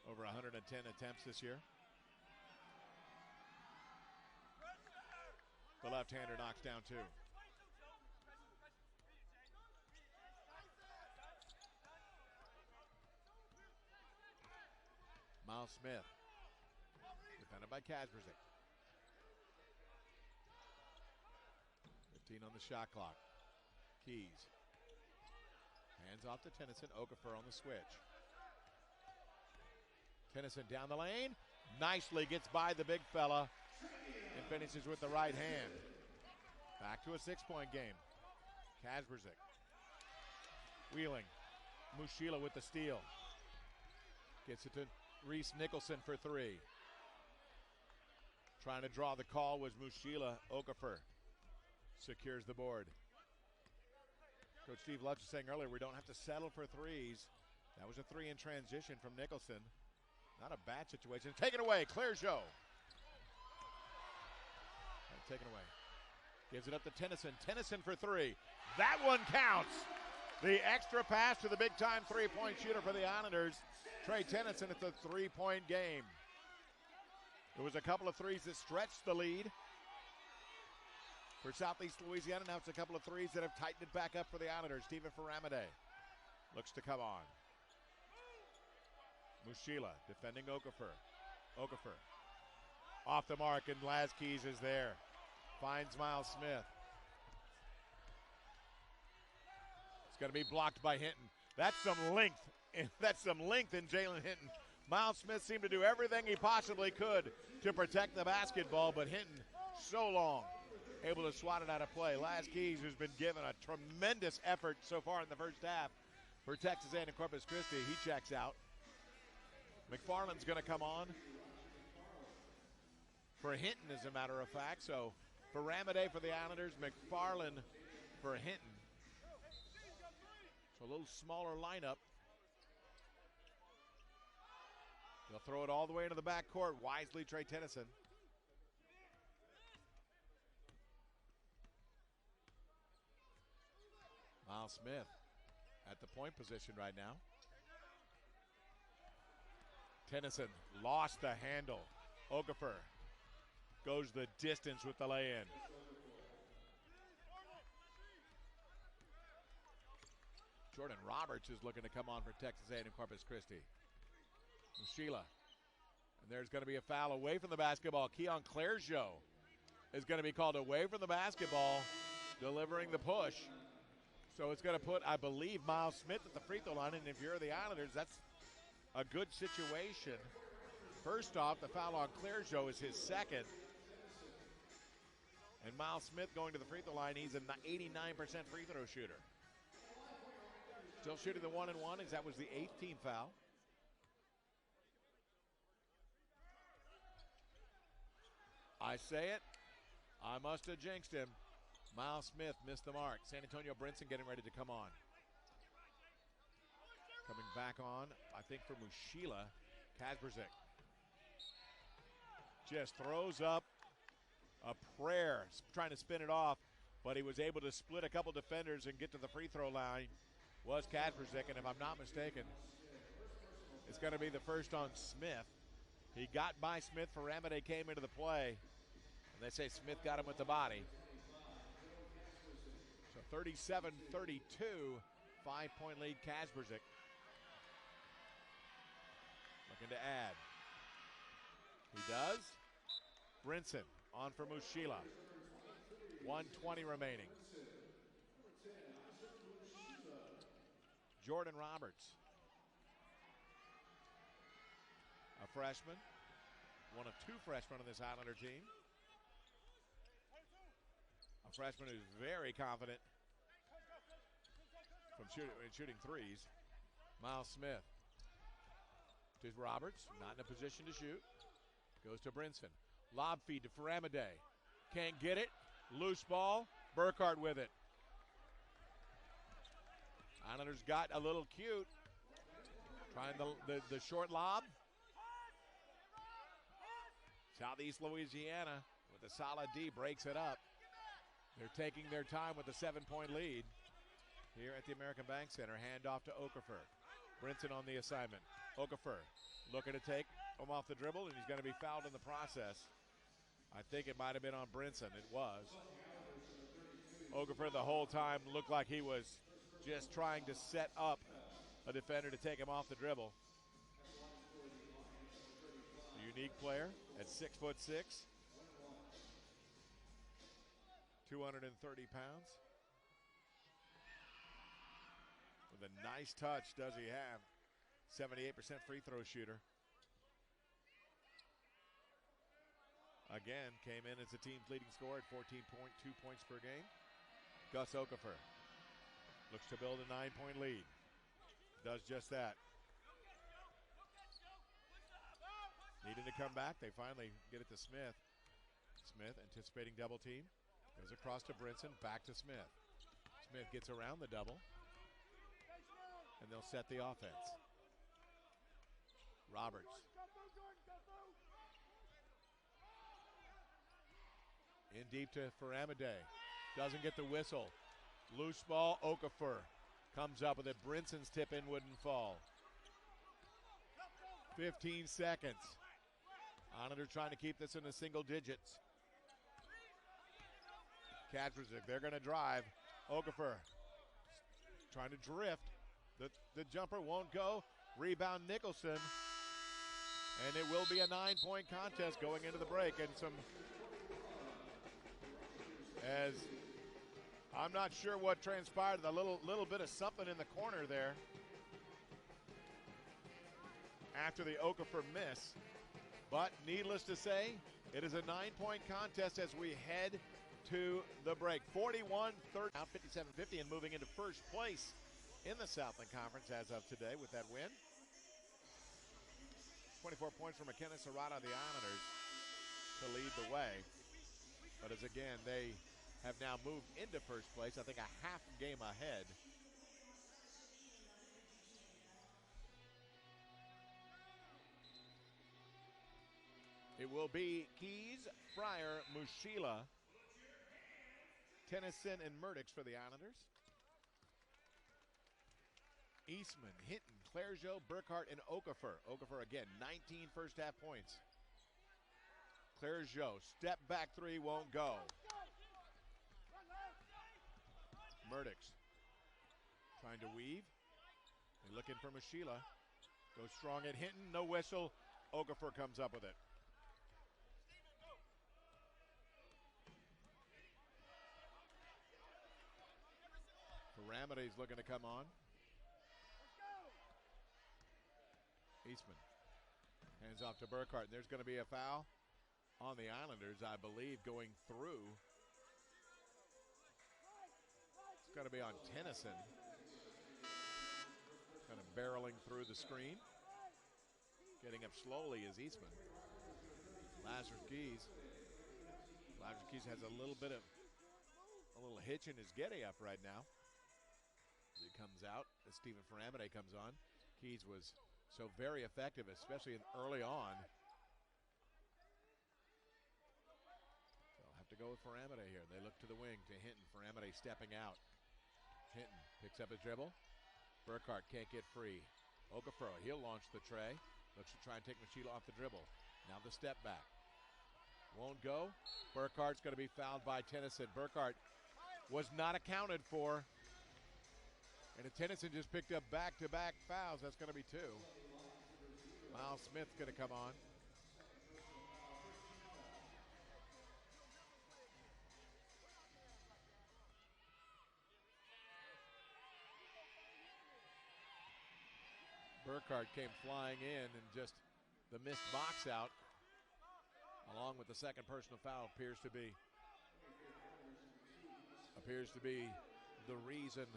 Speaker 1: Over 110 attempts this year. The left-hander knocks down 2. Miles Smith, defended by Kasperzik. 15 on the shot clock. Keys. Hands off to Tennyson. Okafor on the switch. Tennyson down the lane. Nicely gets by the big fella and finishes with the right hand. Back to a 6-point game. Kasperzik. Wheeling. Mushila with the steal. Gets it to Reese Nicholson for 3. Trying to draw the call was Mushila. Okafor secures the board. Coach Steve Lutz was saying earlier, we don't have to settle for threes. That was a 3 in transition from Nicholson. Not a bad situation. Taken away, Clergeot. Taken away. Gives it up to Tennyson. Tennyson for 3. That one counts. The extra pass to the big-time three-point shooter for the Islanders. Trey Tennyson at the 3-point game. There was a couple of threes that stretched the lead for Southeast Louisiana. Now it's a couple of threes that have tightened it back up for the Islanders. Steven Faramade looks to come on. Mushila defending Okafor. Okafor off the mark, and Laskeys is there. Finds Miles Smith. It's going to be blocked by Hinton. That's some length. That's some length in Jalen Hinton. Miles Smith seemed to do everything he possibly could to protect the basketball, but Hinton so long able to swat it out of play. Laskeys, who's been given a tremendous effort so far in the first half for Texas A&M Corpus Christi, he checks out. McFarland's going to come on for Hinton, as a matter of fact. So for Ramade for the Islanders, McFarland for Hinton. So a little smaller lineup. They'll throw it all the way into the backcourt. Wisely, Trey Tennyson. Miles Smith at the point position right now. Tennyson lost the handle. Okafor goes the distance with the lay-in. Jordan Roberts is looking to come on for Texas A&M Corpus Christi. Mushila. And there's going to be a foul away from the basketball. Keon Clergeot is going to be called away from the basketball, delivering the push. So it's going to put, I believe, Miles Smith at the free throw line. And if you're the Islanders, that's a good situation. First off, the foul on Clergeot is his second. And Miles Smith going to the free throw line, he's an 89% free throw shooter. Still shooting the 1-and-1 as that was the 8th team foul. I say it, I must have jinxed him. Miles Smith missed the mark. San Antonio Brinson getting ready to come on. back on, I think, for Mushila. Kasperzik just throws up a prayer, trying to spin it off, but he was able to split a couple defenders and get to the free throw line. Was Kasperzik, and if I'm not mistaken, it's going to be the first on Smith. He got by Smith. Faramade came into the play, and they say Smith got him with the body. So 37-32, 5-point lead Kasperzik. Looking to add. He does. Brinson on for Mushila. 1:20 remaining. Jordan Roberts, a freshman, one of two freshmen on this Islander team. A freshman who's very confident from shooting threes. Miles Smith to Roberts, not in a position to shoot. Goes to Brinson. Lob feed to Faramade. Can't get it. Loose ball. Burkhardt with it. Islanders got a little cute. Trying the short lob. Southeast Louisiana with a solid D breaks it up. They're taking their time with a 7-point lead here at the American Bank Center. Handoff to Okafor. Brinson on the assignment. Okafor looking to take him off the dribble, and he's going to be fouled in the process. I think it might have been on Brinson. It was. Okafor the whole time looked like he was just trying to set up a defender to take him off the dribble. A unique player at 6'6", 230 pounds. With a nice touch, does he have? 78% free throw shooter. Again, came in as the team's leading scorer at 14.2 points per game. Gus Okafor looks to build a 9-point lead. Does just that. Needing to come back. They finally get it to Smith. Smith anticipating double team. Goes across to Brinson, back to Smith. Smith gets around the double. And they'll set the offense. Roberts. In deep to Faramade. Doesn't get the whistle. Loose ball, Okafor comes up with it. Brinson's tip in wouldn't fall. 15 seconds. Islanders trying to keep this in the single digits. Kasperzik, they're going to drive. Okafor trying to drift. The jumper won't go. Rebound Nicholson. And it will be a 9-point contest going into the break. And as I'm not sure what transpired, a little bit of something in the corner there after the Okafor miss. But needless to say, it is a 9-point contest as we head to the break. 41-30, now 57-50, and moving into first place in the Southland Conference as of today with that win. 24 points for McKenna Serrata, the Islanders, to lead the way. But as again, they have now moved into first place, I think a half game ahead. It will be Keys, Fryer, Mushila, Tennyson, and Murdix for the Islanders. Eastman, Hinton, Clergeot, Burkhardt, and Okafor. Okafor again, 19 first half points. Clergeot, step back three, won't go. Murdix trying to weave. They're looking for Mushila. Goes strong at Hinton, no whistle. Okafor comes up with it. Faramade's looking to come on. Eastman hands off to Burkhardt. There's going to be a foul on the Islanders, I believe, going through. It's going to be on Tennyson. Kind of barreling through the screen. Getting up slowly is Eastman. Lazarus Keys has a little hitch in his getty up right now. As he comes out, as Stephen Faramade comes on. Keys was so very effective, especially early on. They'll have to go with Faramade here. They look to the wing to Hinton. Faramade stepping out. Hinton picks up his dribble. Burkhart can't get free. Okafor, he'll launch the tray. Looks to try and take Mochila off the dribble. Now the step back. Won't go. Burkhart's going to be fouled by Tennyson. Burkhart was not accounted for. And Tennyson just picked up back-to-back fouls. That's going to be 2. Miles Smith's going to come on. Burkhart came flying in, and just the missed box out, along with the second personal foul, appears to be the reason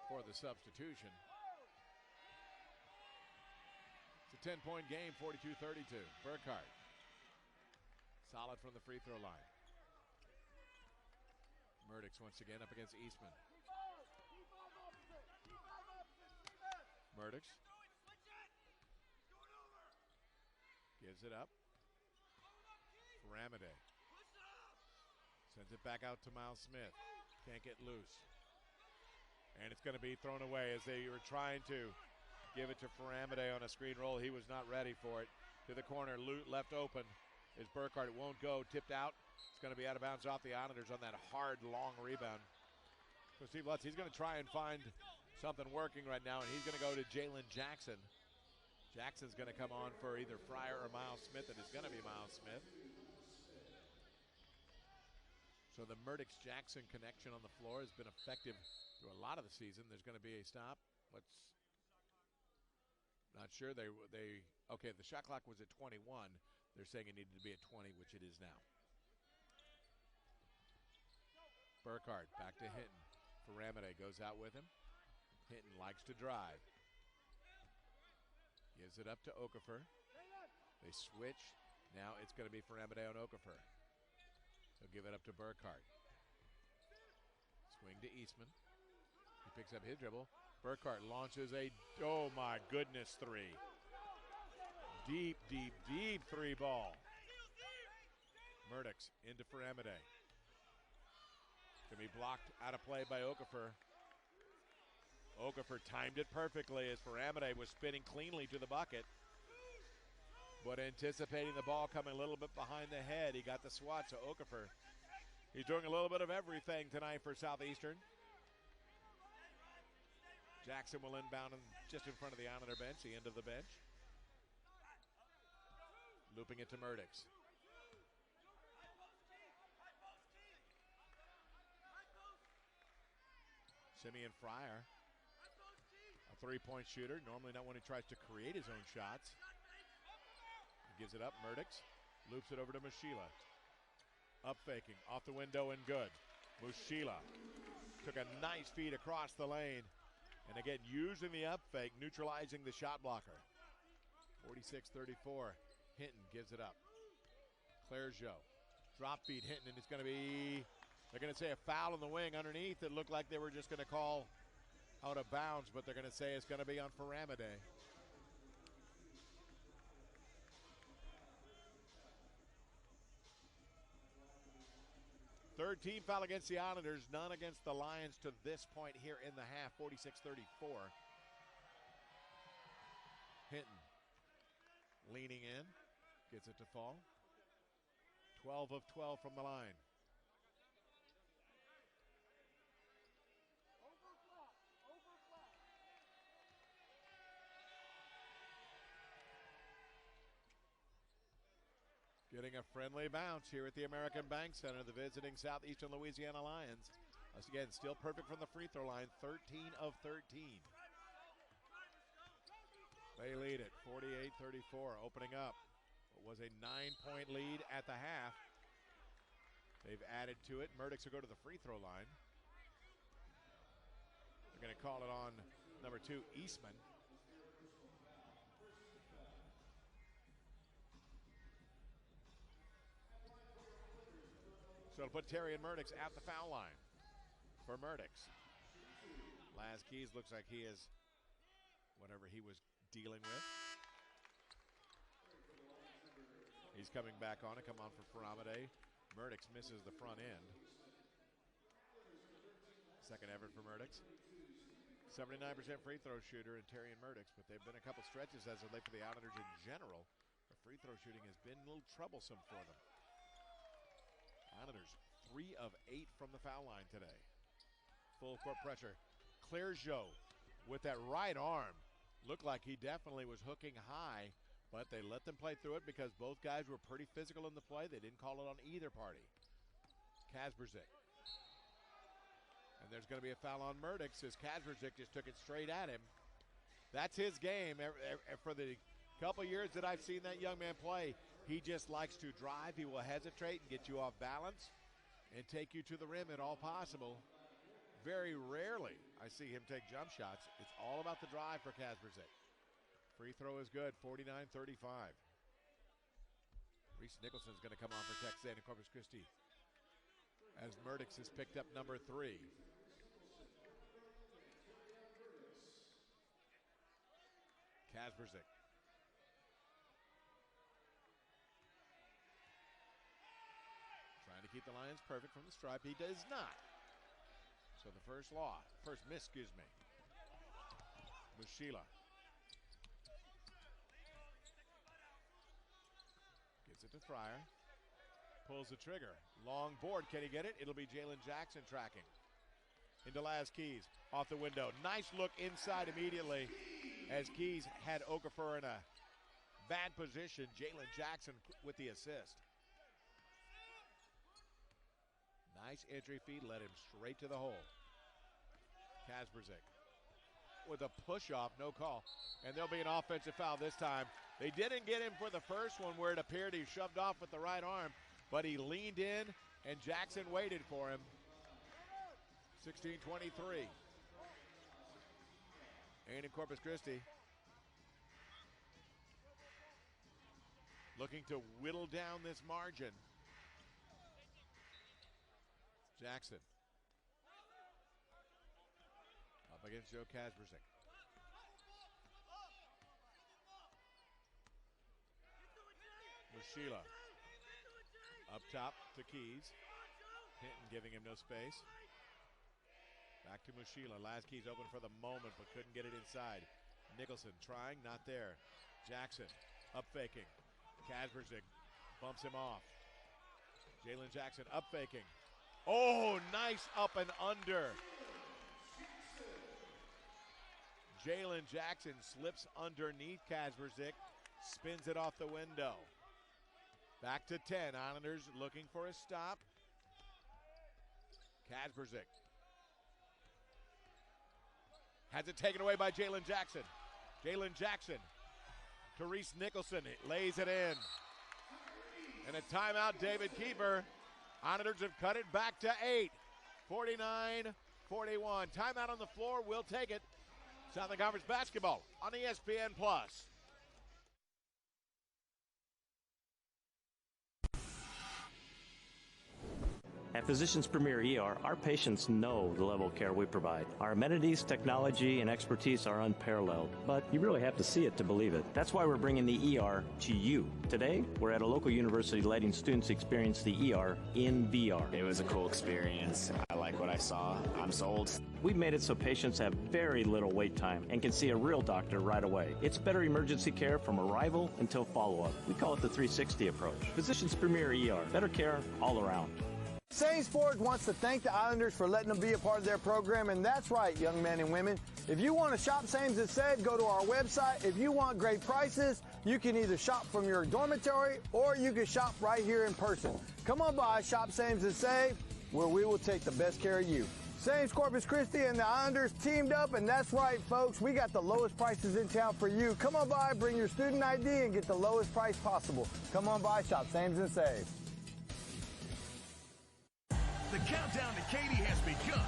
Speaker 1: for the substitution. It's a 10-point game, 42-32. Burkhart, solid from the free throw line. Murdix once again up against Eastman. Murdix gives it up. Faramade sends it back out to Miles Smith. Can't get loose. And it's going to be thrown away as they were trying to give it to Faramade on a screen roll. He was not ready for it. To the corner, left open is Burkhart. It won't go. Tipped out. It's going to be out of bounds off the Islanders on that hard, long rebound. So Steve Lutz, he's going to try and find something working right now, and he's going to go to Jalen Jackson. Jackson's going to come on for either Fryer or Miles Smith, and it's going to be Miles Smith. So the Murdix-Jackson connection on the floor has been effective through a lot of the season. There's going to be a stop. Not sure. Okay, the shot clock was at 21. They're saying it needed to be at 20, which it is now. Burkhart back to Hinton. Faramade goes out with him. Hinton likes to drive. Gives it up to Okafor. They switch. Now it's going to be Faramade on Okafor. He'll give it up to Burkhart. Swing to Eastman. He picks up his dribble. Burkhart launches a, oh my goodness, 3. Deep, deep, deep 3 ball. Murdix into Faramade. Going to be blocked out of play by Okafor. Okafor timed it perfectly as Faramade was spinning cleanly to the bucket. But anticipating the ball coming a little bit behind the head, he got the swat to Okafor. He's doing a little bit of everything tonight for Southeastern. Jackson will inbound just in front of the Islander bench, the end of the bench. Looping it to Murdix. Simeon Fryer, a three-point shooter, normally not one who tries to create his own shots. He gives it up, Murdix, loops it over to Mochila. Up faking, off the window and good. Mochila took a nice feed across the lane. And again, using the up fake, neutralizing the shot blocker. 46-34, Hinton gives it up. Clergeot, drop feed Hinton, and it's going to be, they're going to say a foul on the wing underneath. It looked like they were just going to call out of bounds, but they're going to say it's going to be on Faramade. Third team foul against the Islanders, none against the Lions to this point here in the half, 46-34. Hinton leaning in, gets it to fall. 12 of 12 from the line. Getting a friendly bounce here at the American Bank Center, the visiting Southeastern Louisiana Lions. Once again, still perfect from the free throw line, 13 of 13. They lead it, 48-34, opening up. What was a 9-point lead at the half. They've added to it. Murdix will go to the free throw line. They're going to call it on number 2, Eastman. So it'll put Terry and Murdix at the foul line for Murdix. Laz Keys looks like he has whatever he was dealing with. He's coming back on to come on for Faramade. Murdix misses the front end. Second effort for Murdix. 79% free throw shooter in Terrian Murdix, but they've been a couple stretches as of late for the Islanders in general. The free throw shooting has been a little troublesome for them. Islanders 3 of 8 from the foul line today. Full court pressure. Clergeot with that right arm. Looked like he definitely was hooking high, but they let them play through it because both guys were pretty physical in the play. They didn't call it on either party. Kasperzik. And there's going to be a foul on Murdix as Kasperzik just took it straight at him. That's his game. For the couple years that I've seen that young man play, he just likes to drive. He will hesitate and get you off balance and take you to the rim at all possible. Very rarely I see him take jump shots. It's all about the drive for Kasperzik. Free throw is good, 49-35. Reese Nicholson's going to come on for Texas A&M Corpus Christi as Murdix has picked up number 3. Kasperzik. Trying to keep the Lions perfect from the stripe. He does not. So the first miss, excuse me. Mushila. Gets it to Fryer. Pulls the trigger. Long board. Can he get it? It'll be Jalen Jackson tracking. Into Laz Keys. Off the window. Nice look inside immediately as Keys had Okafor in a bad position. Jalen Jackson with the assist. Nice entry feed. Led him straight to the hole. Kasperzik with a push-off. No call. And there'll be an offensive foul this time. They didn't get him for the first one where it appeared he shoved off with the right arm, but he leaned in and Jackson waited for him. 16-23. A&M Corpus Christi looking to whittle down this margin. Jackson up against Joe Kasperzik. Mushila up top to Keys. Hinton giving him no space. Back to Mushila. Last Keys open for the moment, but couldn't get it inside. Nicholson trying, not there. Jackson up faking. Kasperzik bumps him off. Jalen Jackson up faking. Oh, nice up and under. Jalen Jackson slips underneath Kasperzik, spins it off the window. Back to 10. Islanders looking for a stop. Kasperzik has it taken away by Jalen Jackson. Jalen Jackson to Reese Nicholson. It lays it in. And a timeout, David Keeper. Islanders have cut it back to 8. 49-41. Timeout on the floor. We'll take it. Southern Conference basketball on ESPN+.
Speaker 14: At Physicians Premier ER, our patients know the level of care we provide. Our amenities, technology, and expertise are unparalleled, but you really have to see it to believe it. That's why we're bringing the ER to you. Today, we're at a local university letting students experience the ER in VR.
Speaker 15: It was a cool experience. I like what I saw. I'm sold.
Speaker 14: We've made it so patients have very little wait time and can see a real doctor right away. It's better emergency care from arrival until follow-up. We call it the 360 approach. Physicians Premier ER. Better care all around.
Speaker 16: Sames Ford wants to thank the Islanders for letting them be a part of their program, and that's right, young men and women. If you want to shop Sames and Save, go to our website. If you want great prices, you can either shop from your dormitory or you can shop right here in person. Come on by Shop Sames and Save, where we will take the best care of you. Sames Corpus Christi and the Islanders teamed up, and that's right, folks. We got the lowest prices in town for you. Come on by, bring your student ID, and get the lowest price possible. Come on by, Shop Sames and Save.
Speaker 17: The countdown to Katy has begun.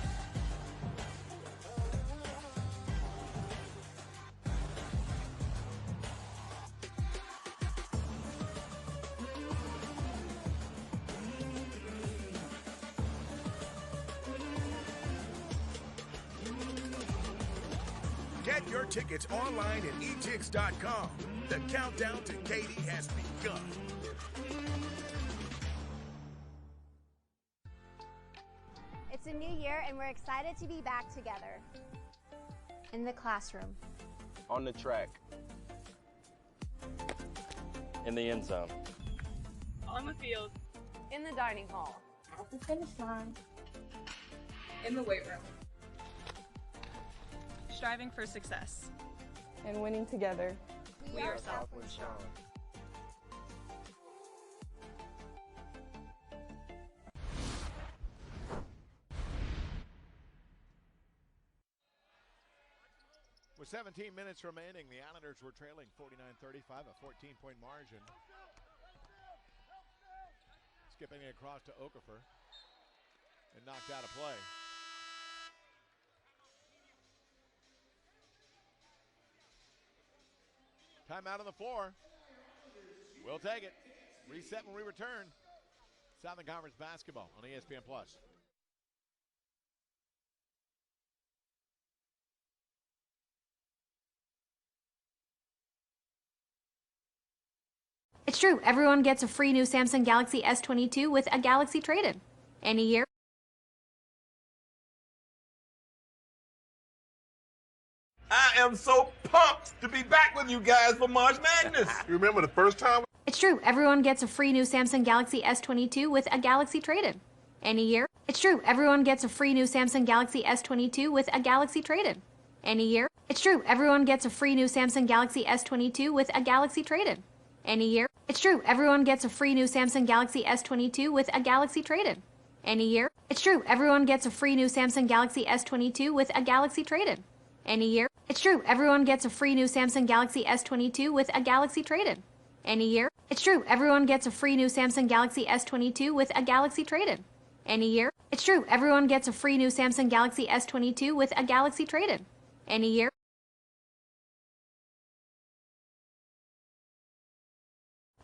Speaker 17: Get your tickets online at etix.com. The countdown to Katie has begun.
Speaker 18: It's a new year and we're excited to be back together. In the classroom.
Speaker 19: On the track. In the end zone.
Speaker 20: On the field.
Speaker 18: In the dining hall.
Speaker 20: At the finish line. In the weight room. Striving for success.
Speaker 21: And winning together.
Speaker 20: We are Southland Strong.
Speaker 1: With 17 minutes remaining, the Islanders were trailing 49-35, a 14-point margin. Skipping it across to Okafor and knocked out of play. Timeout on the floor. We'll take it. Reset when we return. Southern Conference basketball on ESPN+.
Speaker 2: It's true, everyone gets a free new Samsung Galaxy S22 with a Galaxy trade-in. Any year.
Speaker 22: I am so pumped to be back with you guys for March Madness. You remember the first time?
Speaker 2: It's true, everyone gets a free new Samsung Galaxy S22 with a Galaxy trade-in. Any year. It's true, everyone gets a free new Samsung Galaxy S22 with a Galaxy trade-in. Any year. It's true, everyone gets a free new Samsung Galaxy S22 with a Galaxy trade-in. Any year. It's true, everyone gets a free new Samsung Galaxy S22 with a Galaxy trade-in. Any year. It's true, everyone gets a free new Samsung Galaxy S22 with a Galaxy trade-in. Any year. It's true, everyone gets a free new Samsung Galaxy S22 with a Galaxy trade-in. Any year. It's true, everyone gets a free new Samsung Galaxy S22 with a Galaxy trade-in. Any year. It's true, everyone gets a free new Samsung Galaxy S22 with a Galaxy trade-in. Any year.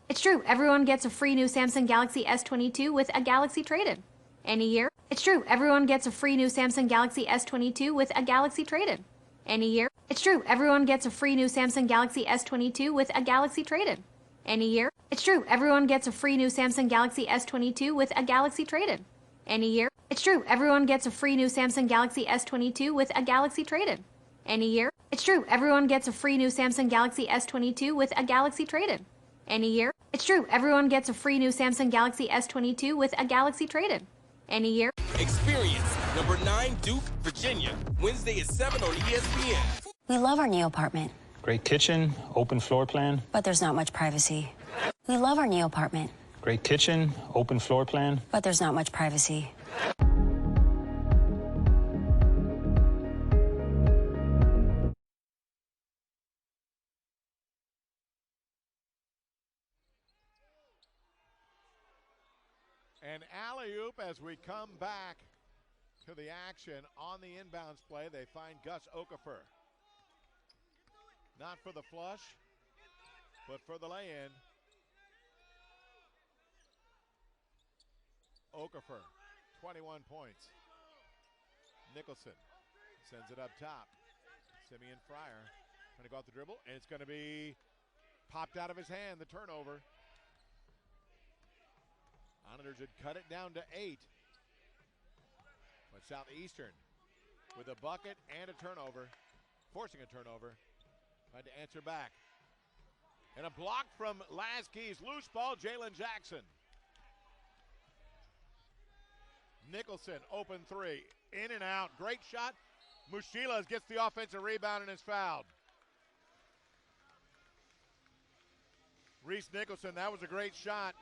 Speaker 2: It's true, everyone gets a free new Samsung Galaxy S22 with a Galaxy trade-in. Any year. It's true, everyone gets a free new Samsung Galaxy S22 with a Galaxy trade-in. Any year. It's true, everyone gets a free new Samsung Galaxy S22 with a Galaxy trade-in. Any year. It's true, everyone gets a free new Samsung Galaxy S22 with a Galaxy trade-in. Any year. It's true, everyone gets a free new Samsung Galaxy S22 with a Galaxy trade-in. Any year. It's true, everyone gets a free new Samsung Galaxy S22 with a Galaxy trade-in. Any year. It's true, everyone gets a free new Samsung Galaxy S22 with a Galaxy trade-in. Any year.
Speaker 23: Experience number 9 Duke, Virginia. Wednesday at 7 on ESPN.
Speaker 3: We love our new apartment.
Speaker 4: Great kitchen, open floor plan.
Speaker 3: But there's not much privacy. We love our new apartment.
Speaker 4: Great kitchen, open floor plan.
Speaker 3: But there's not much privacy.
Speaker 1: An alley-oop as we come back to the action on the inbounds play. They find Gus Okafor. Not for the flush, but for the lay-in. Okafor, 21 points. Nicholson sends it up top. Simeon Fryer trying to go off the dribble, and it's going to be popped out of his hand, the turnover. Islanders had cut it down to 8. But Southeastern with a bucket and a turnover, forcing a turnover, tried to answer back. And a block from Lasky's loose ball, Jalen Jackson. Nicholson, open three, in and out, great shot. Mushilas gets the offensive rebound and is fouled. Reese Nicholson, that was a great shot.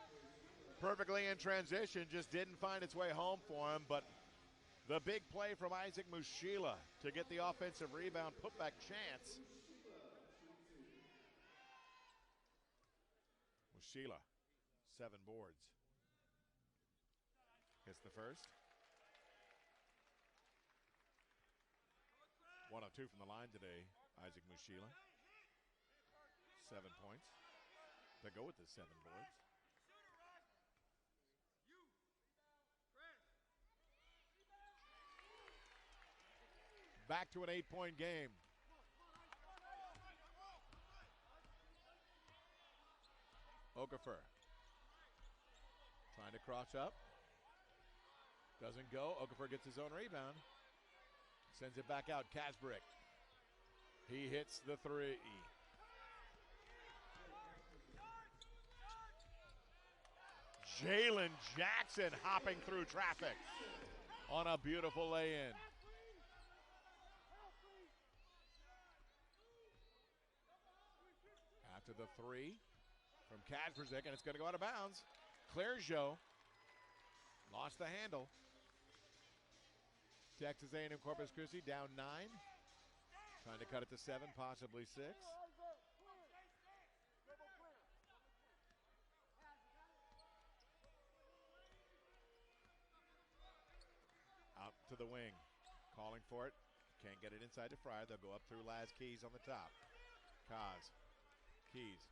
Speaker 1: Perfectly in transition, just didn't find its way home for him, but the big play from Isaac Mushila to get the offensive rebound, putback chance. Mushila, 7 boards. Gets the first. 1 of 2 from the line today, Isaac Mushila. 7 points. To go with the 7 boards. Back to an 8-point game. Okafor. Trying to cross up. Doesn't go. Okafor gets his own rebound. Sends it back out. Kasbrick. He hits the three. Jalen Jackson hopping through traffic on a beautiful lay-in. After the three from Kasbrick, and it's going to go out of bounds. Clergeot lost the handle. Texas A&M Corpus Christi down 9. Trying to cut it to 7, possibly 6. Out to the wing. Calling for it. Can't get it inside to Fryer. They'll go up through Laz Keys on the top. Kaz. Keys.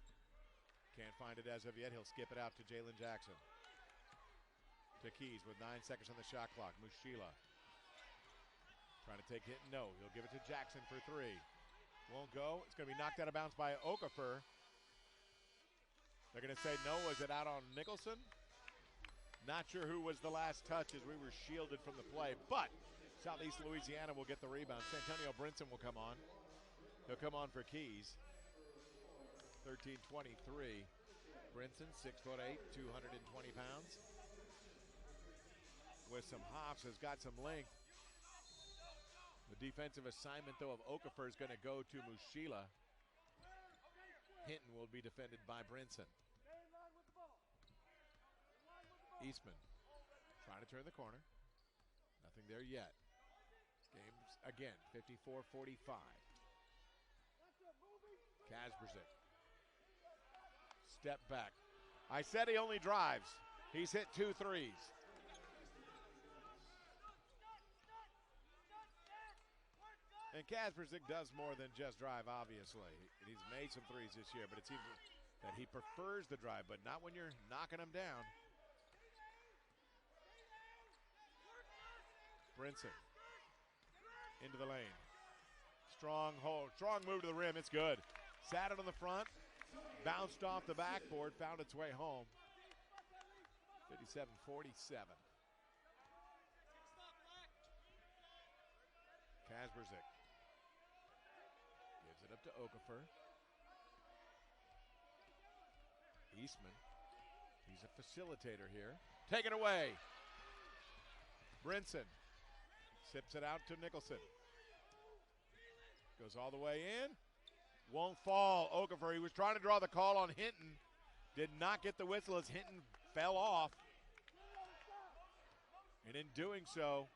Speaker 1: Can't find it as of yet. He'll skip it out to Jalen Jackson. To Keys with 9 seconds on the shot clock. Mushila. Trying to take it. No. He'll give it to Jackson for 3. Won't go. It's going to be knocked out of bounds by Okafor. They're going to say no. Was it out on Nicholson? Not sure who was the last touch as we were shielded from the play, but Southeast Louisiana will get the rebound. Santonio Brinson will come on. He'll come on for Keys. 13-23. Brinson, 6'8", 220 pounds. With some hops, has got some length. The defensive assignment, though, of Okafor is going to go to Mushila. Hinton will be defended by Brinson. Eastman trying to turn the corner. Nothing there yet. Game's, again, 54-45. Kasperzik. Step back. I said he only drives. He's hit 2 threes. And Kasperzik does more than just drive, obviously. He's made some threes this year, but it seems that he prefers the drive, but not when you're knocking him down. Brinson into the lane. Strong hold, strong move to the rim. It's good. Sat it on the front, bounced off the backboard, found its way home. 57-47. Kasperzik gives it up to Okafor. Eastman, he's a facilitator here. Taken away. Brinson sips it out to Nicholson. Goes all the way in. Won't fall. Okafor, he was trying to draw the call on Hinton. Did not get the whistle as Hinton fell off. And in doing so,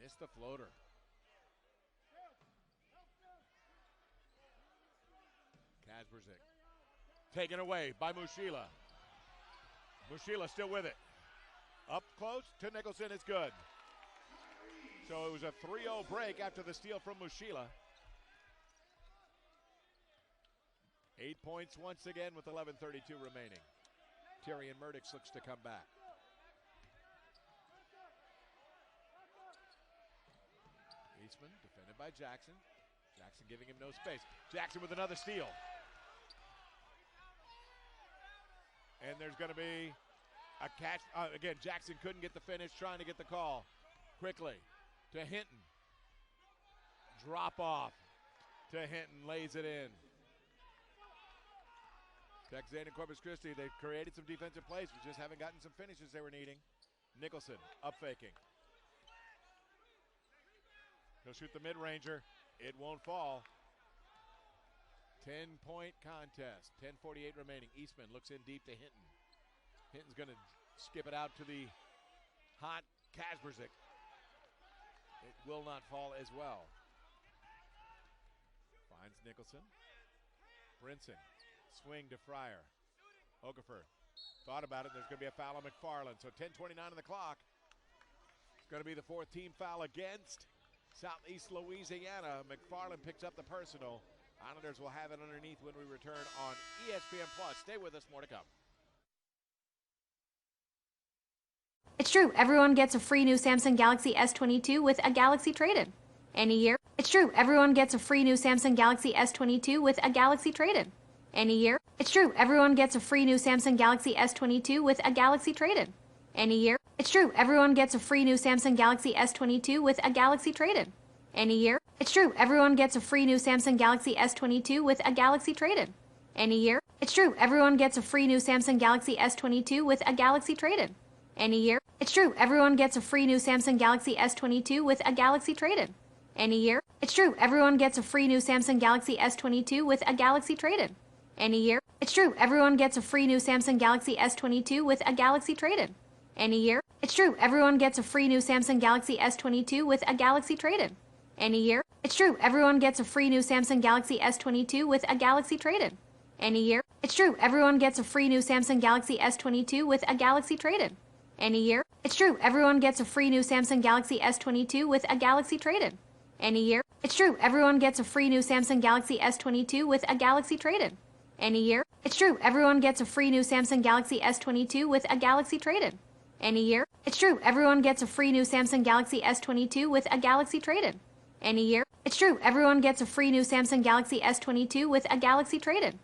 Speaker 1: missed the floater. Kasperzik taken away by Mushila. Mushila still with it. Up close to Nicholson, it's good. So it was a 3-0 break after the steal from Mushila. 8 points once again with 11:32 remaining. Tyrion Murdix looks to come back. Eastman defended by Jackson. Jackson giving him no space. Jackson with another steal. And there's going to be a catch. Again, Jackson couldn't get the finish, trying to get the call. Quickly to Hinton. Drop off to Hinton, lays it in. Texas A&M Corpus Christi, they've created some defensive plays, but just haven't gotten some finishes they were needing. Nicholson up faking. He'll shoot the mid-ranger. It won't fall. 10-point contest. 10:48 remaining. Eastman looks in deep to Hinton. Hinton's going to skip it out to the hot Kasperzik. It will not fall as well. Finds Nicholson. Brinson. Swing to Fryer. Okafor thought about it. There's going to be a foul on McFarland. So 10:29 on the clock. It's going to be the 4th team foul against Southeast Louisiana. McFarland picks up the personal. Islanders will have it underneath when we return on ESPN+. Stay with us, more to come.
Speaker 2: It's true, everyone gets a free new Samsung Galaxy S22 with a Galaxy trade-in. Any year. It's true, everyone gets a free new Samsung Galaxy S22 with a Galaxy trade-in. Any year, it's true, everyone gets a free new Samsung Galaxy S22 with a Galaxy trade-in. Any year, it's true, everyone gets a free new Samsung Galaxy S22 with a Galaxy trade-in. Any year, it's true, everyone gets a free new Samsung Galaxy S22 with a Galaxy trade-in. Any year, it's true, everyone gets a free new Samsung Galaxy S22 with a Galaxy trade-in. Any year, it's true, everyone gets a free new Samsung Galaxy S22 with a Galaxy trade-in. Any year, it's true, everyone gets a free new Samsung Galaxy S22 with a Galaxy trade-in. Any year, it's true, everyone gets a free new Samsung Galaxy S22 with a Galaxy trade-in. Any year, it's true, everyone gets a free new Samsung Galaxy S22 with a Galaxy trade-in. Any year, it's true, everyone gets a free new Samsung Galaxy S22 with a Galaxy trade-in. Any year, it's true, everyone gets a free new Samsung Galaxy S22 with a Galaxy trade-in. Any year, it's true, everyone gets a free new Samsung Galaxy S22 with a Galaxy trade-in. Any year, it's true, everyone gets a free new Samsung Galaxy S22 with a Galaxy trade-in. Any year, it's true, everyone gets a free new Samsung Galaxy S22 with a Galaxy trade-in. Any year, it's true, everyone gets a free new Samsung Galaxy S22 with a Galaxy trade-in. Any year, it's true, everyone gets a free new Samsung Galaxy S22 with a Galaxy trade-in.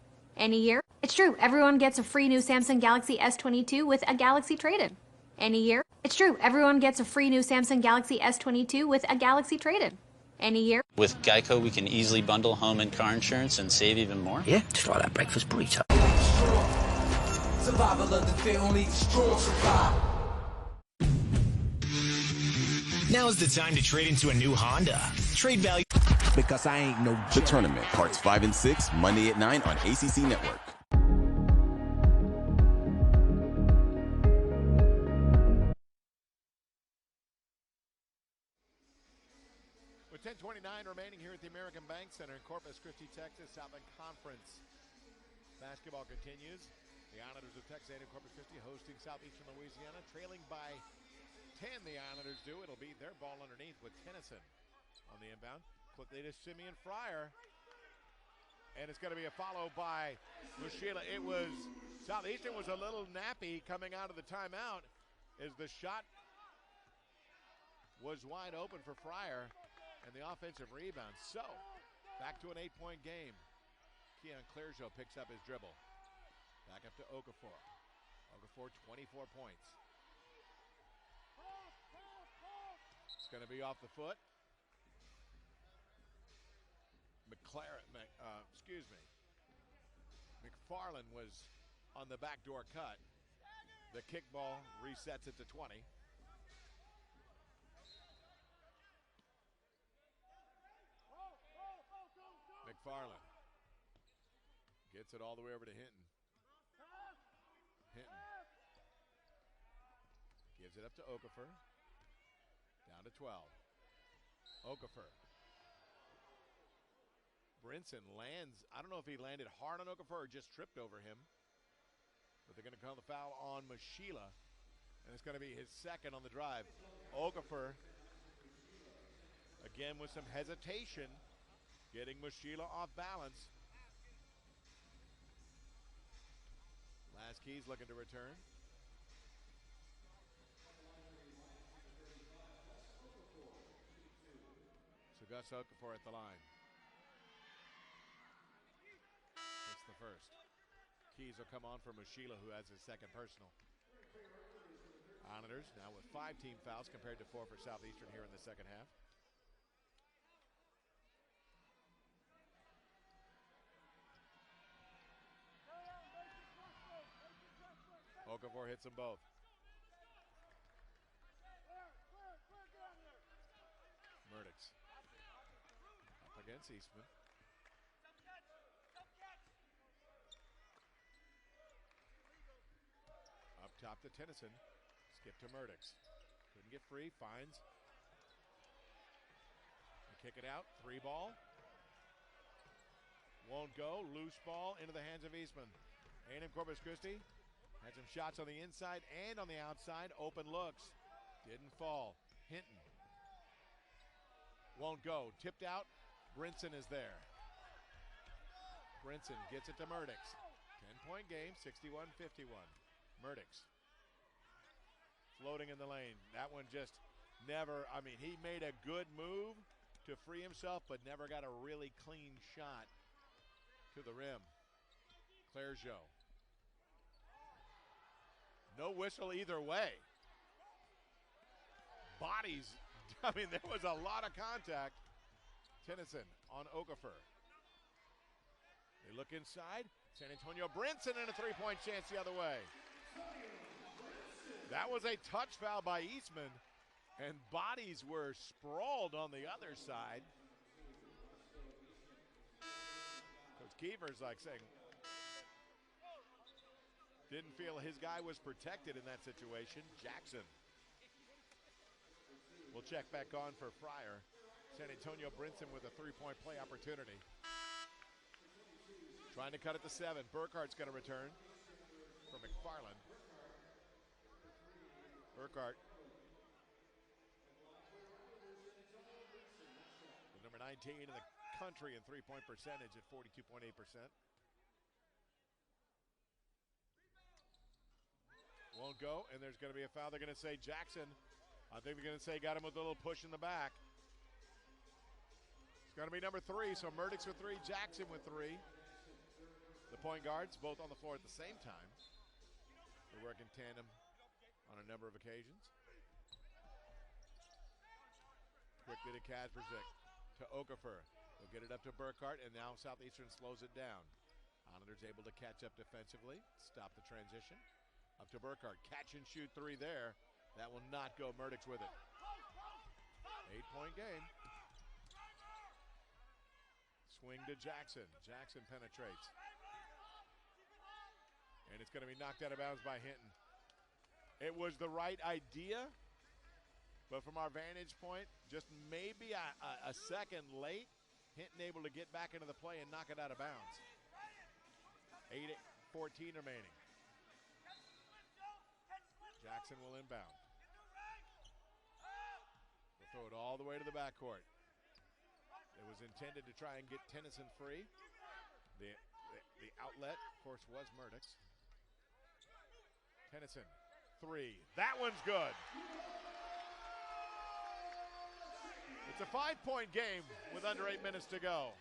Speaker 2: Any year, it's true, everyone gets a free new Samsung Galaxy S22 with a Galaxy trade-in. Any year, it's true, everyone gets a free new Samsung Galaxy S22 with a Galaxy trade-in. Any year.
Speaker 8: With Geico, we can easily bundle home and car insurance and save even more.
Speaker 9: Yeah, just like that breakfast burrito.
Speaker 7: Survival of the fit, only the strong survive.
Speaker 5: Now's the time to trade into a new Honda. Trade value.
Speaker 10: Because I ain't no joke.
Speaker 11: The Tournament, parts 5 and 6, Monday at 9 on ACC Network.
Speaker 1: With 10:29 remaining here at the American Bank Center in Corpus Christi, Texas, Southland Conference basketball continues. The Islanders of Texas A&M Corpus Christi hosting Southeastern Louisiana, trailing by 10. The Islanders do. It'll be their ball underneath with Tennyson on the inbound. Quickly to Simeon Fryer, and it's going to be a follow by Mushila. It was Southeastern was a little nappy coming out of the timeout as the shot was wide open for Fryer. And the offensive rebound. So, back to an 8-point game. Keon Clearjo picks up his dribble. Back up to Okafor. Okafor, 24 points. It's going to be off the foot. McFarland was on the backdoor cut. The kickball resets it to 20. McFarland gets it all the way over to Hinton. Hinton gives it up to Okafor. Down to 12. Okafor. Brinson lands. I don't know if he landed hard on Okafor or just tripped over him. But they're going to call the foul on Mushila. And it's going to be his second on the drive. Okafor, again with some hesitation, getting Mushila off balance. Last Keys looking to return. So Gus Okafor at the line. That's the first. Keys will come on for Mushila, who has his second personal. Islanders now with 5 team fouls compared to 4 for Southeastern here in the second half. Okafor hits them both. Murdix up against Eastman. Up top to Tennyson. Skip to Murdix. Couldn't get free. Finds. Kick it out. 3 ball. Won't go. Loose ball into the hands of Eastman. A&M Corpus Christi had some shots on the inside and on the outside. Open looks. Didn't fall. Hinton. Won't go. Tipped out. Brinson is there. Brinson gets it to Murdix. 10-point game. 61-51. Murdix. Floating in the lane. That one just never, I mean, he made a good move to free himself, but never got a really clean shot to the rim. Clergeot. No whistle either way. Bodies, I mean, there was a lot of contact. Tennyson on Okafor. They look inside. San Antonio Brinson and a three-point chance the other way. That was a touch foul by Eastman, and bodies were sprawled on the other side. Coach Keefer's like saying, didn't feel his guy was protected in that situation. Jackson will check back on for Fryer. San Antonio Brinson with a three-point play opportunity. Trying to cut it to 7. Burkhart's going to return for McFarland. Burkhart, the number 19 in the country in three-point percentage at 42.8%. Won't go, and there's going to be a foul. They're going to say Jackson. I think they're going to say got him with a little push in the back. It's going to be number 3, so Murdoch's with 3, Jackson with 3. The point guards both on the floor at the same time. They work in tandem on a number of occasions. Quickly to Kasperzik, to Okafor. They'll get it up to Burkhart, and now Southeastern slows it down. Islanders able to catch up defensively, stop the transition. Up to Burkhart, catch and shoot 3 there. That will not go. Murdoch's with it. 8-point game. Swing to Jackson. Jackson penetrates. And it's going to be knocked out of bounds by Hinton. It was the right idea, but from our vantage point, just maybe a second late. Hinton able to get back into the play and knock it out of bounds. 8:14 remaining. Jackson will inbound. They'll throw it all the way to the backcourt. It was intended to try and get Tennyson free. The outlet, of course, was Murdoch's. Tennyson, 3. That one's good. It's a 5-point game with under 8 minutes to go.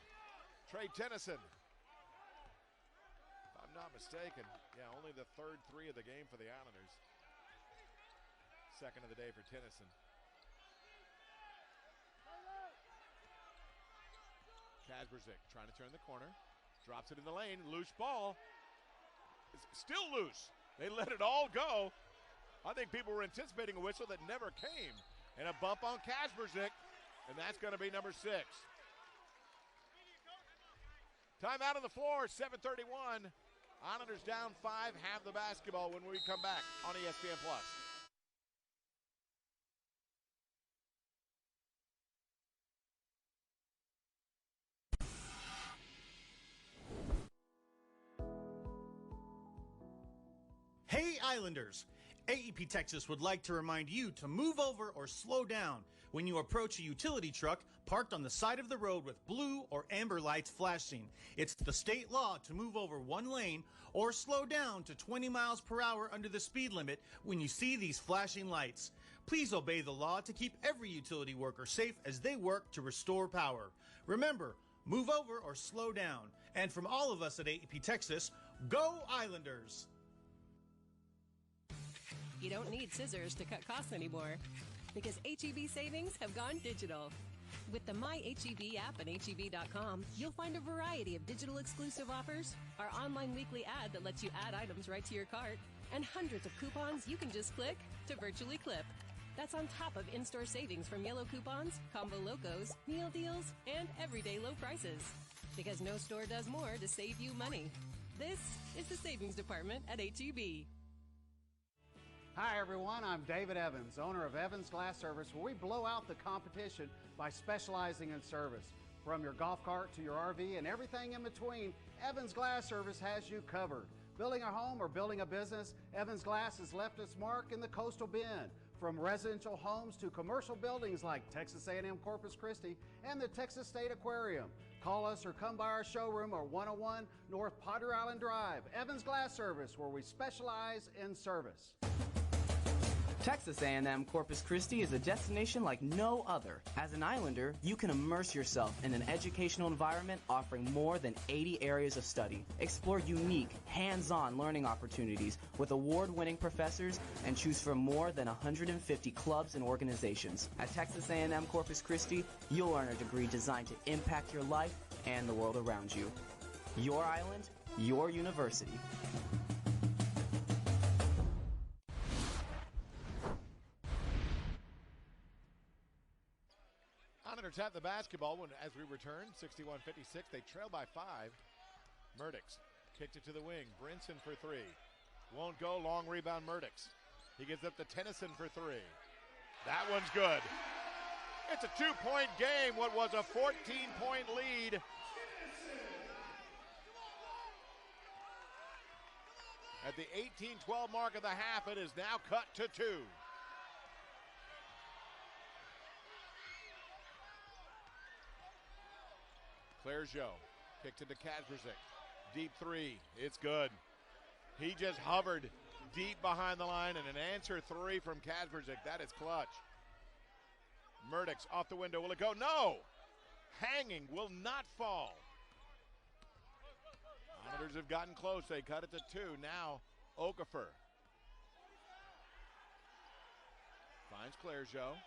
Speaker 1: Trey Tennyson, if I'm not mistaken, only the third 3 of the game for the Islanders. Second of the day for Tennyson. Kasperzik trying to turn the corner. Drops it in the lane. Loose ball. It's still loose. They let it all go. I think people were anticipating a whistle that never came. And a bump on Kasperzik. And that's going to be number 6. Timeout on the floor. 7:31. Islanders down 5. Have the basketball when we come back on ESPN+.
Speaker 6: Hey Islanders! AEP Texas would like to remind you to move over or slow down when you approach a utility truck parked on the side of the road with blue or amber lights flashing. It's the state law to move over 1 lane or slow down to 20 miles per hour under the speed limit when you see these flashing lights. Please obey the law to keep every utility worker safe as they work to restore power. Remember, move over or slow down. And from all of us at AEP Texas, go Islanders!
Speaker 12: You don't need scissors to cut costs anymore because HEB savings have gone digital. With the My HEB app and HEB.com, you'll find a variety of digital exclusive offers, our online weekly ad that lets you add items right to your cart, and hundreds of coupons you can just click to virtually clip. That's on top of in-store savings from yellow coupons, combo locos, meal deals, and everyday low prices. Because no store does more to save you money. This is the savings department at HEB.
Speaker 13: Hi everyone, I'm David Evans, owner of Evans Glass Service, where we blow out the competition by specializing in service. From your golf cart to your RV and everything in between, Evans Glass Service has you covered. Building a home or building a business, Evans Glass has left its mark in the coastal bend. From residential homes to commercial buildings like Texas A&M Corpus Christi and the Texas State Aquarium. Call us or come by our showroom or 101 North Potter Island Drive. Evans Glass Service, where we specialize in service.
Speaker 14: Texas A&M Corpus Christi is a destination like no other. As an Islander, you can immerse yourself in an educational environment offering more than 80 areas of study. Explore unique, hands-on learning opportunities with award-winning professors and choose from more than 150 clubs and organizations. At Texas A&M Corpus Christi, you'll earn a degree designed to impact your life and the world around you. Your island, your university.
Speaker 1: Islanders have the basketball as we return. 61-56. They trail by 5. Murdix kicked it to the wing. Brinson for 3. Won't go. Long rebound, Murdix. He gives up to Tennyson for 3. That one's good. It's a 2-point game. What was a 14-point lead. At the 18-12 mark of the half, it is now cut to 2. Clergeot kicked it to Kazbrzik. Deep 3. It's good. He just hovered deep behind the line, and an answer 3 from Kazbrzik. That is clutch. Murdix off the window. Will it go? No! Hanging will not fall. Islanders have gotten close. They cut it to 2. Now Okafor finds Clergeot.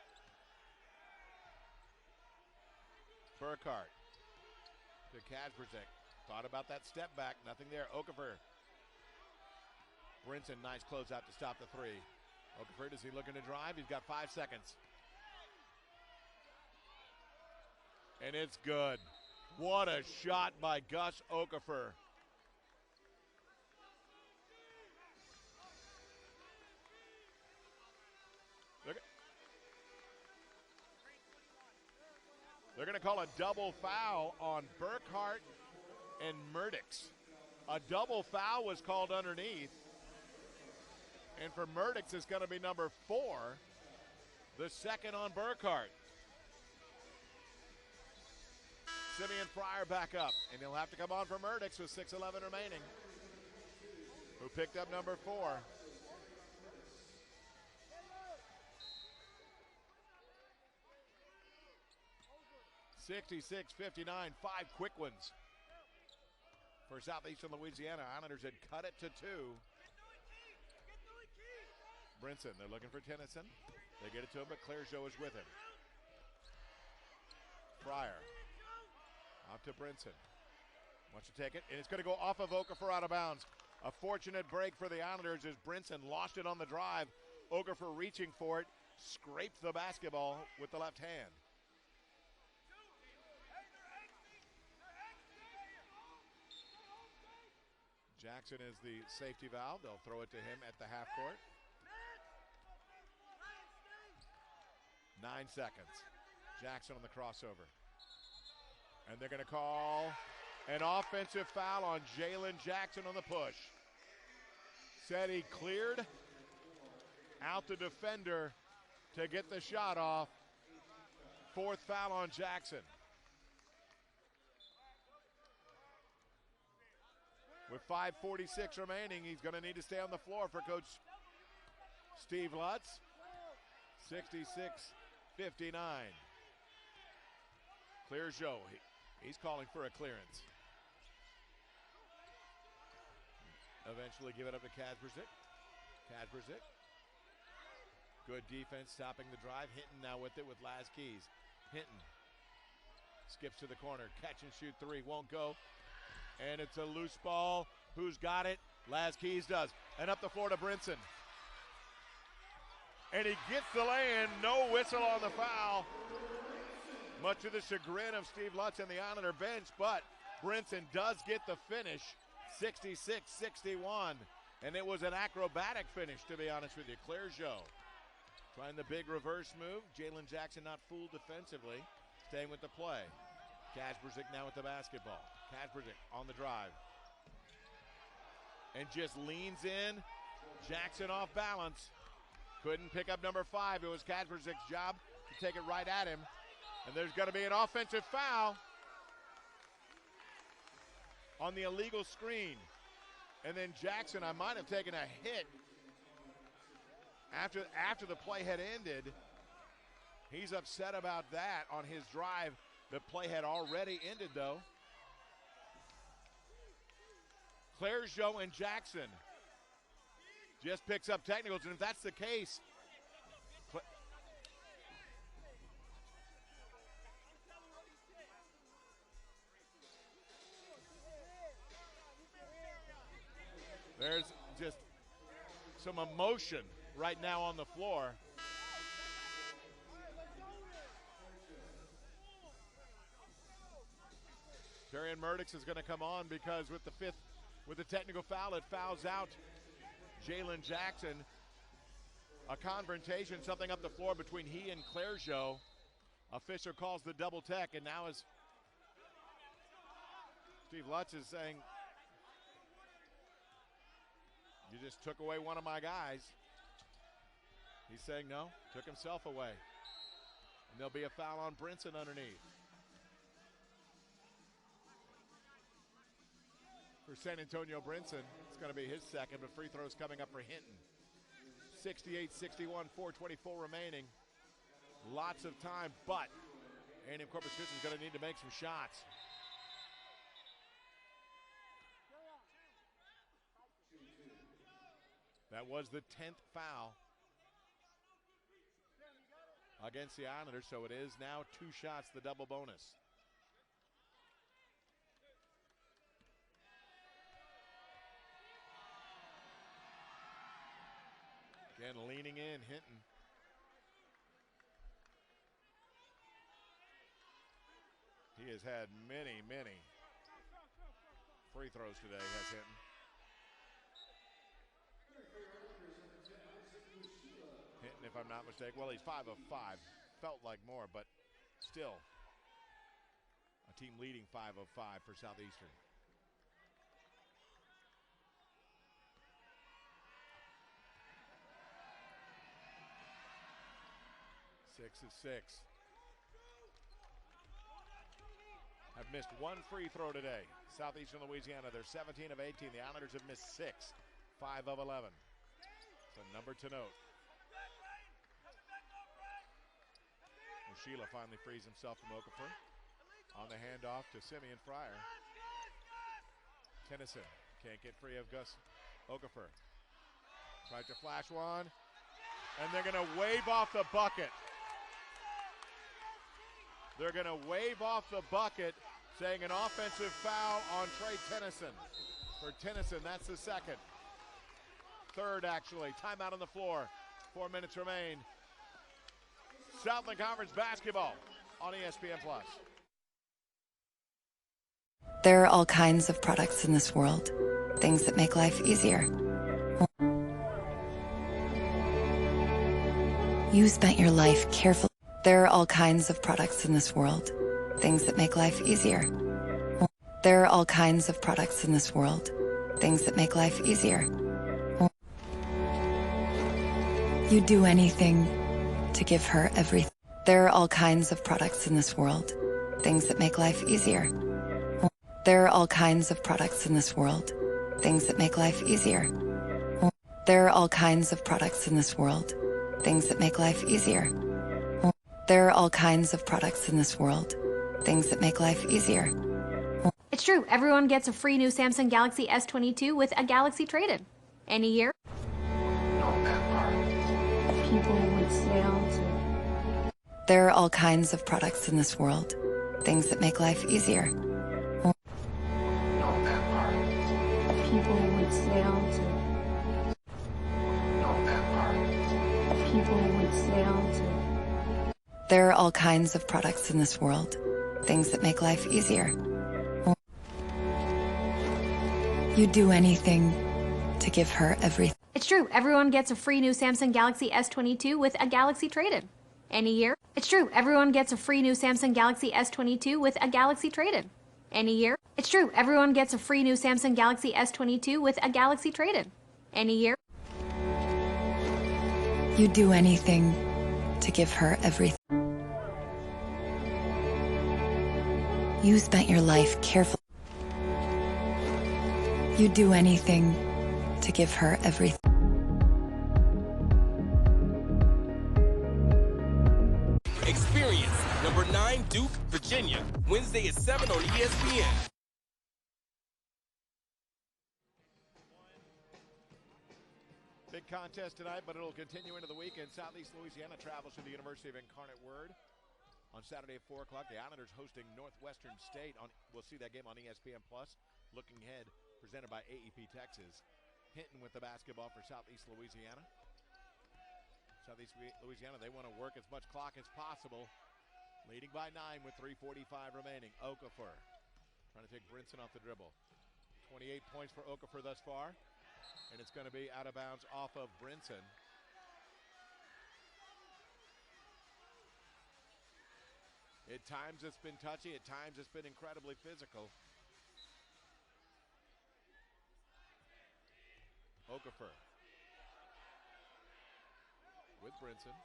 Speaker 1: Burkhart to Kazbrzik. Thought about that step back. Nothing there. Okafor. Brinson, nice closeout to stop the 3. Okafor, is he looking to drive? He's got 5 seconds. And it's good. What a shot by Gus Okafor. They're going to call a double foul on Burkhart and Murdix. A double foul was called underneath. And for Murdix, it's going to be number 4, the second on Burkhart. Simeon Fryer back up, and he'll have to come on for Murdix with 6:11 remaining, who picked up number 4. (66-59), 5 quick ones for Southeastern Louisiana. Islanders had cut it to 2. Brinson, they're looking for Tennyson. They get it to him, but Clergeot is with him. Fryer out to Brinson. Wants to take it, and it's going to go off of Okafor out of bounds. A fortunate break for the Islanders as Brinson lost it on the drive. Okafor reaching for it, scraped the basketball with the left hand. Jackson is the safety valve. They'll throw it to him at the half court. 9 seconds. Jackson on the crossover. And they're going to call an offensive foul on Jalen Jackson on the push. Said he cleared out the defender to get the shot off. 4th foul on Jackson. With 5:46 remaining, he's going to need to stay on the floor for Coach Steve Lutz. 66-59. Clergeot, he's calling for a clearance. Eventually give it up to Kazbrzik. Kazbrzik. Good defense stopping the drive. Hinton now with it with Laz Keys. Hinton skips to the corner. Catch and shoot 3. Won't go. And it's a loose ball. Who's got it? Laz Keys does. And up the floor to Brinson. And he gets the lay-in. No whistle on the foul. Much to the chagrin of Steve Lutz and the Islander bench, but Brinson does get the finish. 66-61. And it was an acrobatic finish, to be honest with you. Clergeot trying the big reverse move. Jalen Jackson not fooled defensively. Staying with the play. Kazbrzik now with the basketball. Kazbrzik on the drive. And just leans in. Jackson off balance. Couldn't pick up number 5. It was Kazbrzik's job to take it right at him. And there's going to be an offensive foul on the illegal screen. And then Jackson, I might have taken a hit after the play had ended, he's upset about that on his drive. The play had already ended, though. Clergeot and Jackson just picks up technicals, and if that's the case, there's just some emotion right now on the floor. Terian Murdix is going to come on because with the technical foul, it fouls out Jalen Jackson. A confrontation, something up the floor between he and Clergeot. Official calls the double tech, and now as Steve Lutz is saying, you just took away one of my guys. He's saying no, took himself away. And there'll be a foul on Brinson underneath. For San Antonio Brinson, it's going to be his second, but free throws coming up for Hinton. 68-61, 4:24 remaining. Lots of time, but A&M Corpus Christi is going to need to make some shots. That was the 10th foul against the Islanders, so it is now 2 shots, the double bonus. Again, leaning in, Hinton. He has had many, many free throws today, has Hinton. Hinton, if I'm not mistaken, well, he's 5 of 5. Felt like more, but still a team leading 5 of 5 for Southeastern. Six of 6. Have missed 1 free throw today. Southeastern Louisiana, they're 17 of 18. The Islanders have missed 6, 5 of 11. So number to note. Sheila finally frees himself from Okafor. On the handoff to Simeon Fryer. Tennyson can't get free of Gus Okafor. Tried to flash one, and they're going to wave off the bucket. They're going to wave off the bucket, saying an offensive foul on Trey Tennyson. For Tennyson, that's the second. Third, actually. Timeout on the floor. 4 minutes remain. Southland Conference basketball on ESPN+.
Speaker 3: There are all kinds of products in this world. Things that make life easier. You spent your life carefully. There are all kinds of products in this world. Things that make life easier. There are all kinds of products in this world. Things that make life easier. You'd do anything to give her everything. There are all kinds of products in this world. Things that make life easier. There are all kinds of products in this world. Things that make life easier. There are all kinds of products in this world. Things that make life easier. There are all kinds of products in this world. Things that make life easier.
Speaker 2: It's true, everyone gets a free new Samsung Galaxy S22 with a Galaxy trade-in. Any year.
Speaker 21: People would sail to.
Speaker 3: There are all kinds of products in this world. Things that make life easier.
Speaker 21: People would sail to. People would sail to.
Speaker 3: There are all kinds of products in this world. Things that make life easier. You'd do anything to give her everything.
Speaker 2: It's true, everyone gets a free new Samsung Galaxy S22 with a Galaxy trade-in. Any year. It's true, everyone gets a free new Samsung Galaxy S22 with a Galaxy trade-in. Any year. It's true, everyone gets a free new Samsung Galaxy S22 with a Galaxy trade-in. Any year.
Speaker 3: You'd do anything to give her everything. You spent your life carefully. You'd do anything to give her everything.
Speaker 23: Virginia, Wednesday at 7 on ESPN.
Speaker 1: Big contest tonight, but it'll continue into the weekend. Southeast Louisiana travels to the University of Incarnate Word on Saturday at 4 o'clock. The Islanders hosting Northwestern State. We'll see that game on ESPN+. Looking ahead, presented by AEP Texas. Hinton with the basketball for Southeast Louisiana. Southeast Louisiana, they want to work as much clock as possible. Leading by 9 with 3:45 remaining. Okafor trying to take Brinson off the dribble. 28 points for Okafor thus far. And it's going to be out of bounds off of Brinson. At times it's been touchy, at times it's been incredibly physical. Okafor with Brinson.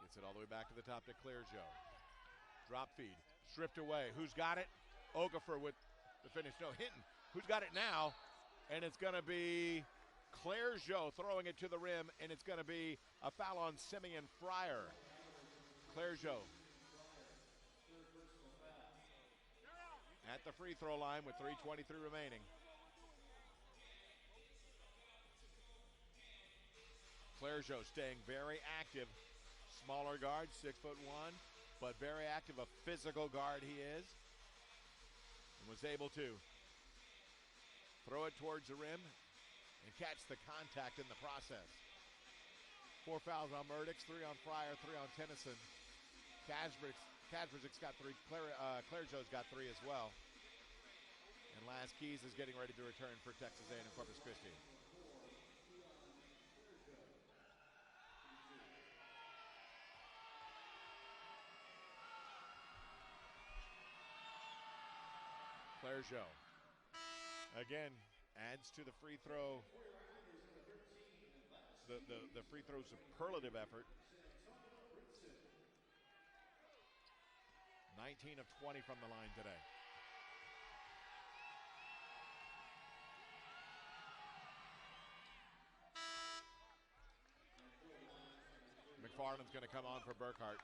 Speaker 1: Gets it all the way back to the top to Clearjoe. Drop feed, stripped away. Who's got it? Okafor with the finish. No, Hinton. Who's got it now? And it's going to be Clearjoe throwing it to the rim, and it's going to be a foul on Simeon Fryer. Clearjoe at the free throw line with 3:23 remaining. Clearjoe staying very active. Smaller guard, 6'1", but very active, a physical guard he is. And was able to throw it towards the rim and catch the contact in the process. 4 fouls on Murdix, 3 on Fryer, 3 on Tennyson. Kazbric's got 3. Clearjoe's got 3 as well. And Laz Keys is getting ready to return for Texas A&M Corpus Christi. Clearjoe again adds to the free throw, the free throw superlative effort. 19 of 20 from the line today. McFarland's going to come on for Burkhart.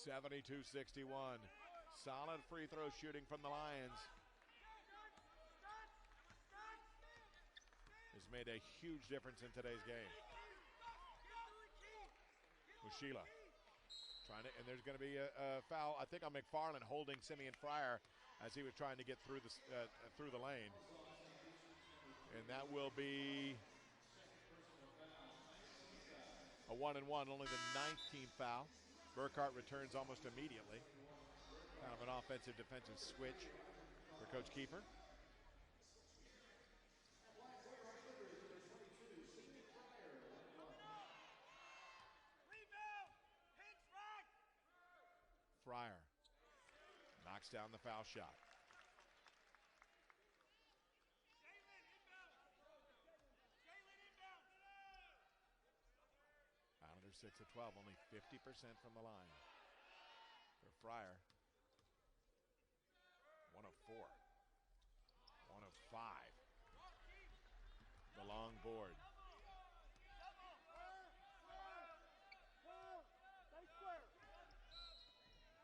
Speaker 1: 72-61. Solid free throw shooting from the Lions. Has made a huge difference in today's game. Mushila trying to, and there's going to be a foul, I think, on McFarland holding Simeon Fryer as he was trying to get through the lane. And that will be a 1-and-1, only the 9th team foul. Burkhart returns almost immediately. Kind of an offensive-defensive switch for Coach Keeper. Fryer knocks down the foul shot. Islanders 6 of 12, only 50% from the line. For Fryer, 1 of 4, 1 of 5. The long board.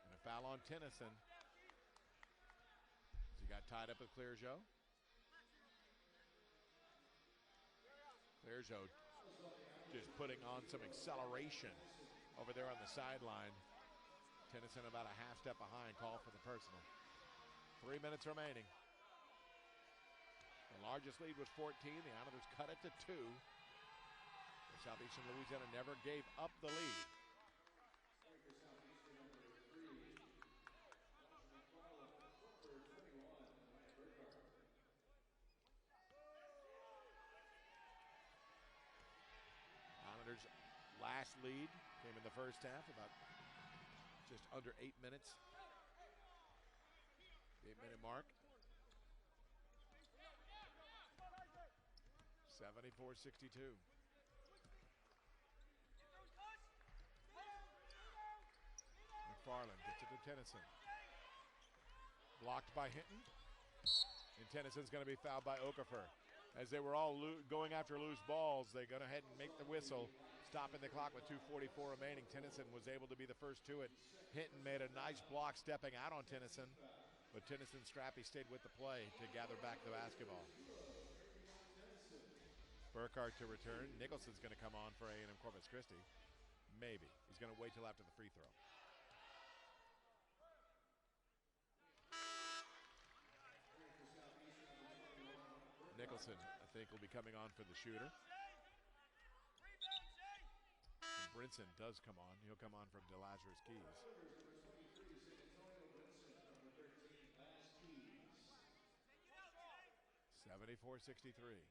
Speaker 1: And a foul on Tennyson. He got tied up with Clearjoe. Clearjoe just putting on some acceleration over there on the sideline. Tennyson about a half step behind, call for the personal. 3 minutes remaining. The largest lead was 14. The Islanders cut it to 2. Southeastern Louisiana never gave up the lead. Islanders' last lead came in the first half, about just under 8 minutes. 8-minute mark. 74-62. McFarland gets it to Tennyson. Blocked by Hinton. And Tennyson's going to be fouled by Okafor. As they were all going after loose balls, they go ahead and make the whistle. stopping the clock with 2:44 remaining. Tennyson was able to be the first to it. Hinton made a nice block stepping out on Tennyson, but Tennyson Strappy stayed with the play to gather back the basketball. Burkhardt to return. Nicholson's going to come on for A&M Corpus Christi. Maybe. He's going to wait till after the free throw. Nicholson, I think, will be coming on for the shooter. And Brinson does come on. He'll come on from DeLazarus Keys. 74-63.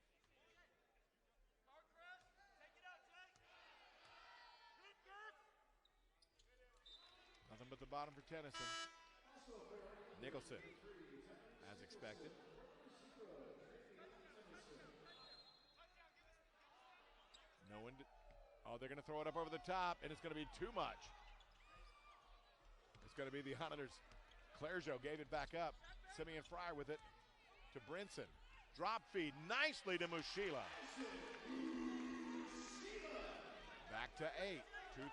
Speaker 1: Nothing but the bottom for Tennyson. Nicholson, as expected. No one. Oh, they're going to throw it up over the top, and it's going to be too much. It's going to be the Honors. Clergeot gave it back up. Simeon Fryer with it to Brinson. Drop feed nicely to Mushila. Back to 8.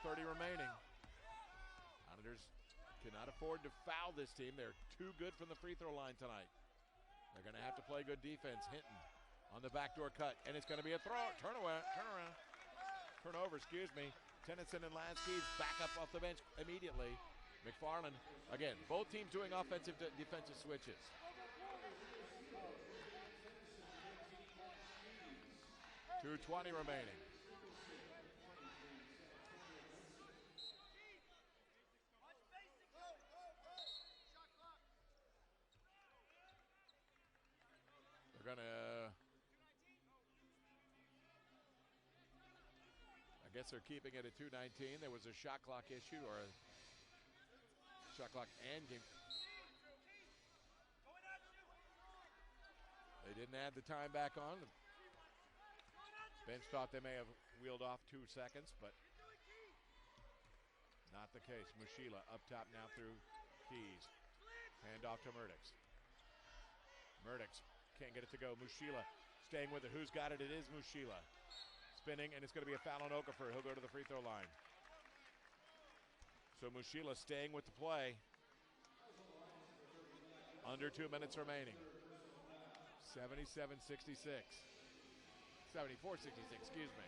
Speaker 1: 2:30 remaining. Honors cannot afford to foul this team. They're too good from the free throw line tonight. They're going to have to play good defense. Hinton on the backdoor cut, and it's going to be a throw. Turnover, excuse me. Tennyson and Laskeys back up off the bench immediately. McFarland, again, both teams doing offensive to defensive switches. .220 remaining. They're gonna, I guess they're keeping it at 2:19. There was a shot clock issue, or a shot clock and game. They didn't add the time back on. The bench thought they may have wheeled off 2 seconds, but not the case. Mushila up top now through Keys. Hand off to Murdix. Murdix can't get it to go. Mushila staying with it. Who's got it? It is Mushila. Spinning, and it's going to be a foul on Okafor. He'll go to the free throw line. So Mushila staying with the play. Under 2 minutes remaining. 77-66. 74-66, excuse me.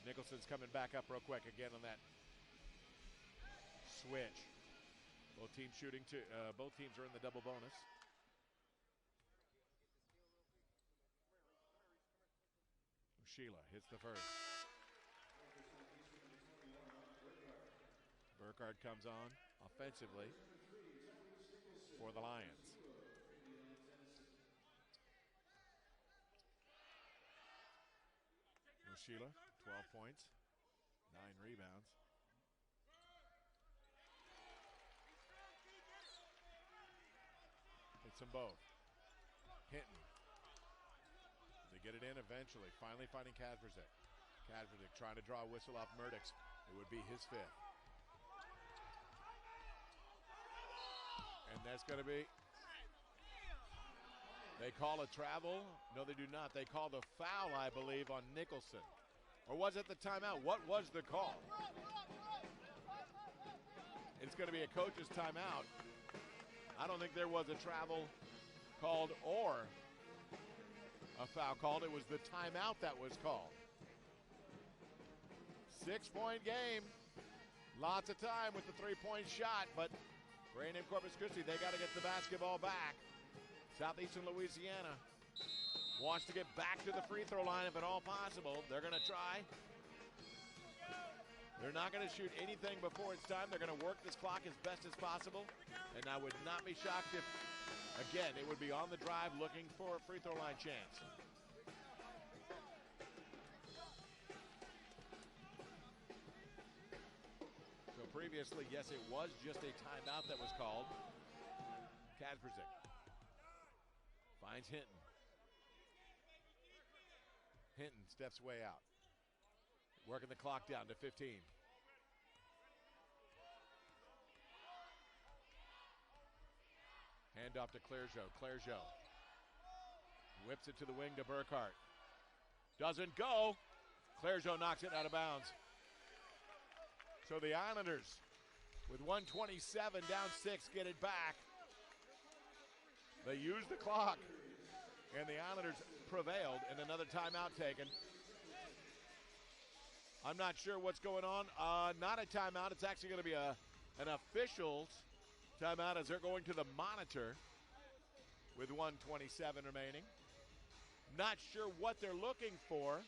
Speaker 1: Nicholson's coming back up real quick again on that switch. Both teams shooting two. Both teams are in the double bonus. Sheila hits the first. Burkhardt comes on offensively for the Lions. Sheila, 12 points, 9 rebounds. Hits them both. Hinton. They get it in eventually. Finally finding Kadverzik. Kadverzik trying to draw a whistle off Murdix. It would be his 5th. And that's going to be. They call a travel. No, they do not. They call the foul, I believe, on Nicholson. Or was it the timeout? What was the call? It's going to be a coach's timeout. I don't think there was a travel called or a foul called. It was the timeout that was called. 6-point game. Lots of time with the 3-point shot, but for A&M Corpus Christi, they got to get the basketball back. Southeastern Louisiana wants to get back to the free throw line if at all possible. They're going to try. They're not going to shoot anything before it's time. They're going to work this clock as best as possible. And I would not be shocked if, again, it would be on the drive looking for a free throw line chance. So previously, yes, it was just a timeout that was called. Kadverzik finds Hinton. Hinton steps way out. Working the clock down to 15. Hand off to Clergeot. Clergeot Whips it to the wing to Burkhart. Doesn't go. Clergeau knocks it out of bounds. So the Islanders, with 1:27 down 6, get it back. They use the clock, and the Islanders prevailed, and another timeout taken. I'm not sure what's going on. Not a timeout. It's actually going to be an official's timeout as they're going to the monitor with 1:27 remaining. Not sure what they're looking for.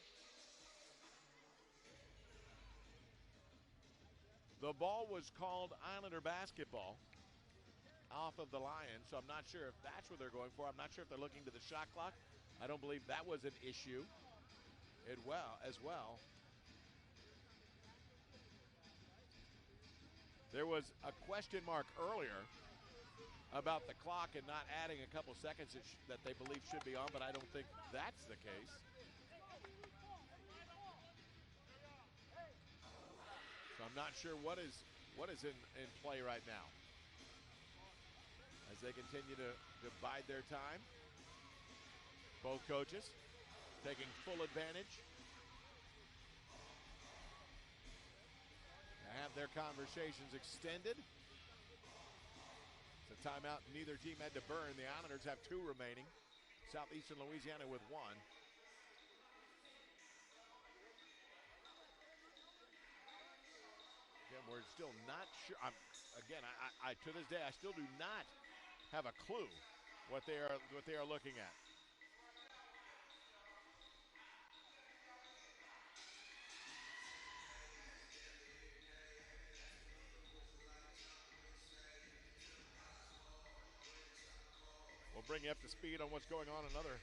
Speaker 1: The ball was called Islander basketball off of the Lions, so I'm not sure if that's what they're going for. I'm not sure if they're looking to the shot clock. I don't believe that was an issue as well. There was a question mark earlier about the clock and not adding a couple seconds that they believe should be on, but I don't think that's the case. So I'm not sure what is in play right now as they continue to bide their time. Both coaches taking full advantage to have their conversations extended. It's a timeout neither team had to burn. The Islanders have 2 remaining. Southeastern Louisiana with 1. Again, we're still not sure. I to this day, I still do not have a clue what they are looking at. We'll bring you up to speed on what's going on in other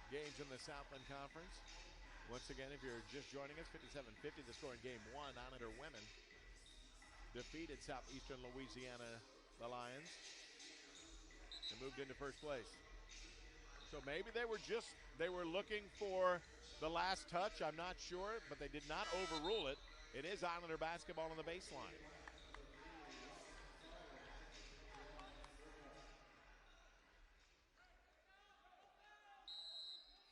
Speaker 1: games in the Southland Conference. Once again, if you're just joining us, 57-50 the score in game 1. Islander women defeated Southeastern Louisiana, the Lions, and moved into first place. So maybe they were looking for the last touch. I'm not sure, but they did not overrule it. It is Islander basketball on the baseline.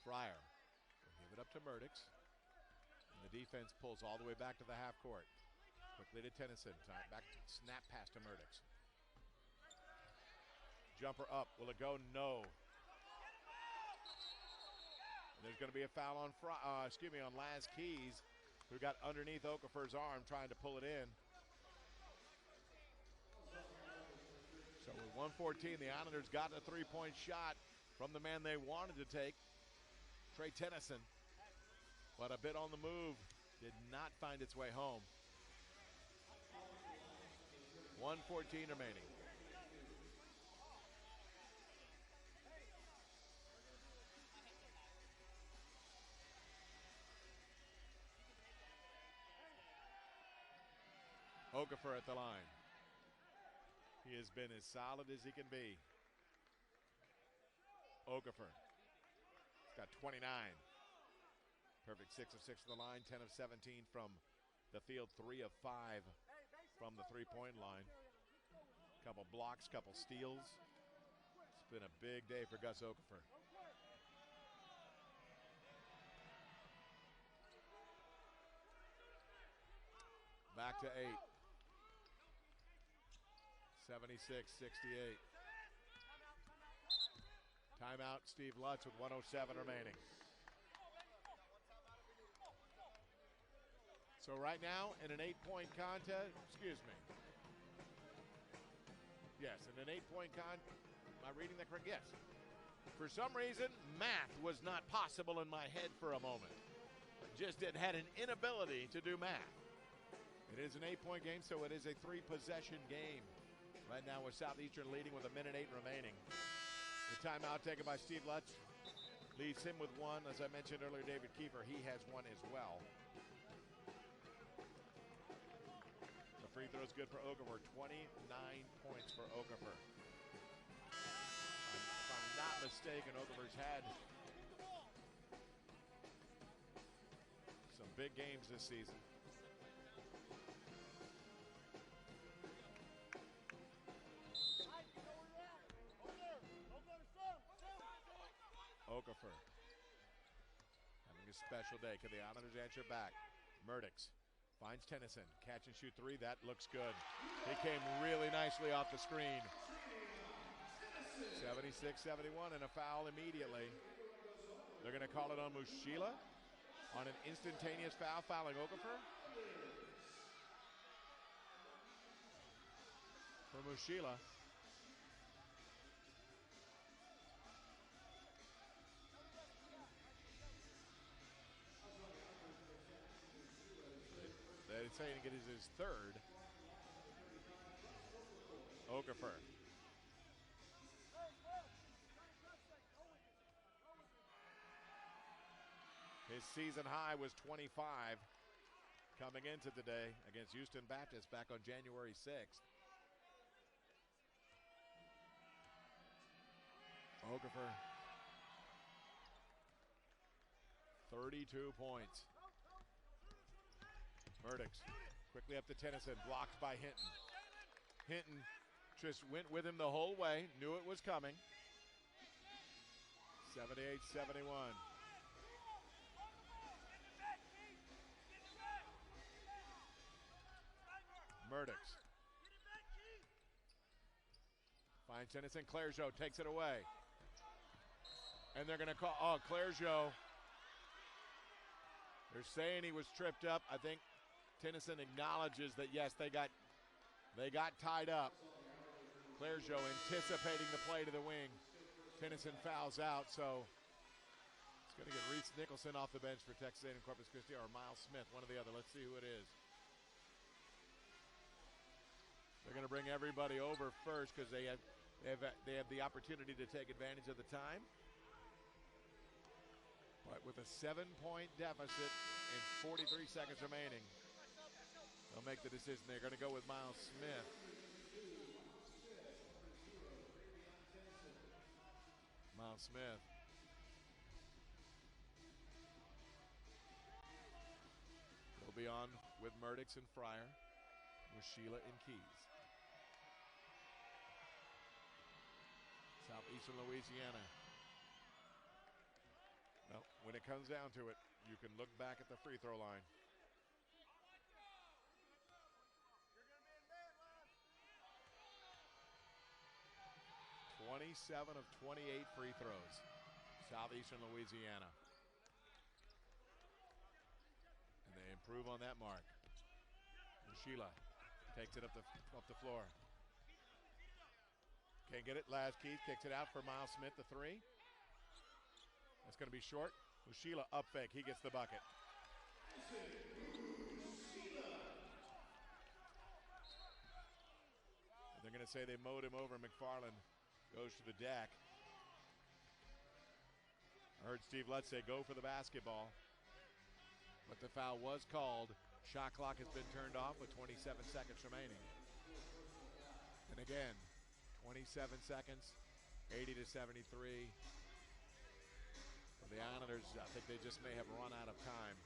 Speaker 1: Fryer will give it up to Murdix. And the defense pulls all the way back to the half court. Quickly to Tennyson. Back to snap pass to Murdix. Jumper up. Will it go? No. And there's going to be a foul on Laz Keys, who got underneath Okafor's arm trying to pull it in. So with 1:14, the Islanders got a 3-point shot from the man they wanted to take, Trey Tennyson. But a bit on the move did not find its way home. 1:14 remaining. Okafor at the line. He has been as solid as he can be. Okafor. He's got 29. Perfect 6 of 6 from the line, 10 of 17 from the field, 3 of 5 from the three-point line. Couple blocks, couple steals. It's been a big day for Gus Okafor. Back to 8. 76-68. Timeout, Steve Lutz with 1:07 remaining. So right now, in an 8-point contest, excuse me. Yes, in an 8-point am I reading that correct? Yes. For some reason, math was not possible in my head for a moment. Just had an inability to do math. It is an 8-point game, so it is a 3-possession game. Right now with Southeastern leading with 1:08 remaining. The timeout taken by Steve Lutz leaves him with 1. As I mentioned earlier, David Kiefer, he has 1 as well. The free throw is good for Okafor. 29 points for Okafor. If I'm not mistaken, Okafor's had some big games this season. Okafor having a special day. Can the Islanders answer back? Murdix finds Tennyson. Catch and shoot three. That looks good. He came really nicely off the screen. 76-71 and a foul immediately. They're going to call it on Mushila on an instantaneous foul, fouling Okafor. For Mushila. They're saying it is his third. Okafor. His season high was 25 coming into today against Houston Baptist back on January 6th. Okafor, 32 points. Murdix quickly up to Tennyson, blocked by Hinton. Hinton just went with him the whole way, knew it was coming. 78-71. Murdix finds Tennyson. Clergeot takes it away. And they're going to call, Clergeot. They're saying he was tripped up. I think Tennyson acknowledges that, yes, they got tied up. Clergeot anticipating the play to the wing. Tennyson fouls out, so it's going to get Reese Nicholson off the bench for Texas A&M Corpus Christi, or Miles Smith, one or the other. Let's see who it is. They're going to bring everybody over first because they have the opportunity to take advantage of the time. But with a 7-point deficit and 43 seconds remaining, they'll make the decision. They're going to go with Miles Smith. Miles Smith. They'll be on with Murdix and Fryer, Mushila and Keys. Southeastern Louisiana. Well, when it comes down to it, you can look back at the free throw line. (27 of 28 free throws). Southeastern Louisiana. And they improve on that mark. Mushila takes it up the floor. Can't get it. Laz Keith kicks it out for Miles Smith, the three. That's going to be short. Mushila up fake. He gets the bucket. And they're going to say they mowed him over. McFarland goes to the deck. I heard Steve Lutz say go for the basketball. But the foul was called. Shot clock has been turned off with 27 seconds remaining. And again, 27 seconds, 80-73. For the Islanders, I think they just may have run out of time.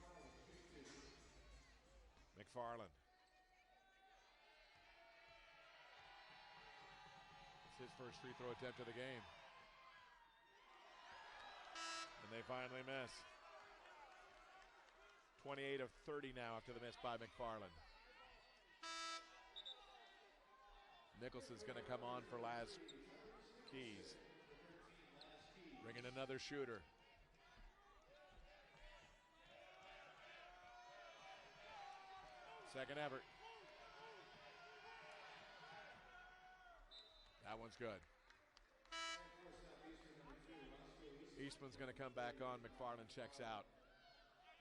Speaker 1: McFarland. It's his first free throw attempt of the game. And they finally miss. 28 of 30 now after the miss by McFarland. Nicholson's going to come on for Laz Keys. Bringing another shooter. Second effort. That one's good. Eastman's going to come back on. McFarland checks out.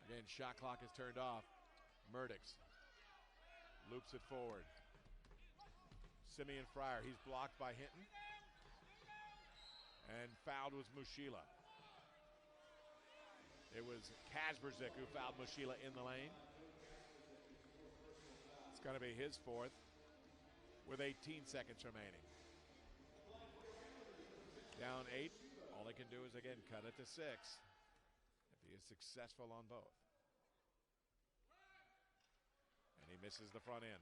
Speaker 1: Again, shot clock is turned off. Murdix loops it forward. Simeon Fryer, he's blocked by Hinton. And fouled was Mushila. It was Kasperzik who fouled Mushila in the lane. It's going to be his fourth with 18 seconds remaining. Down 8. All they can do is, again, cut it to 6. If he is successful on both. And he misses the front end.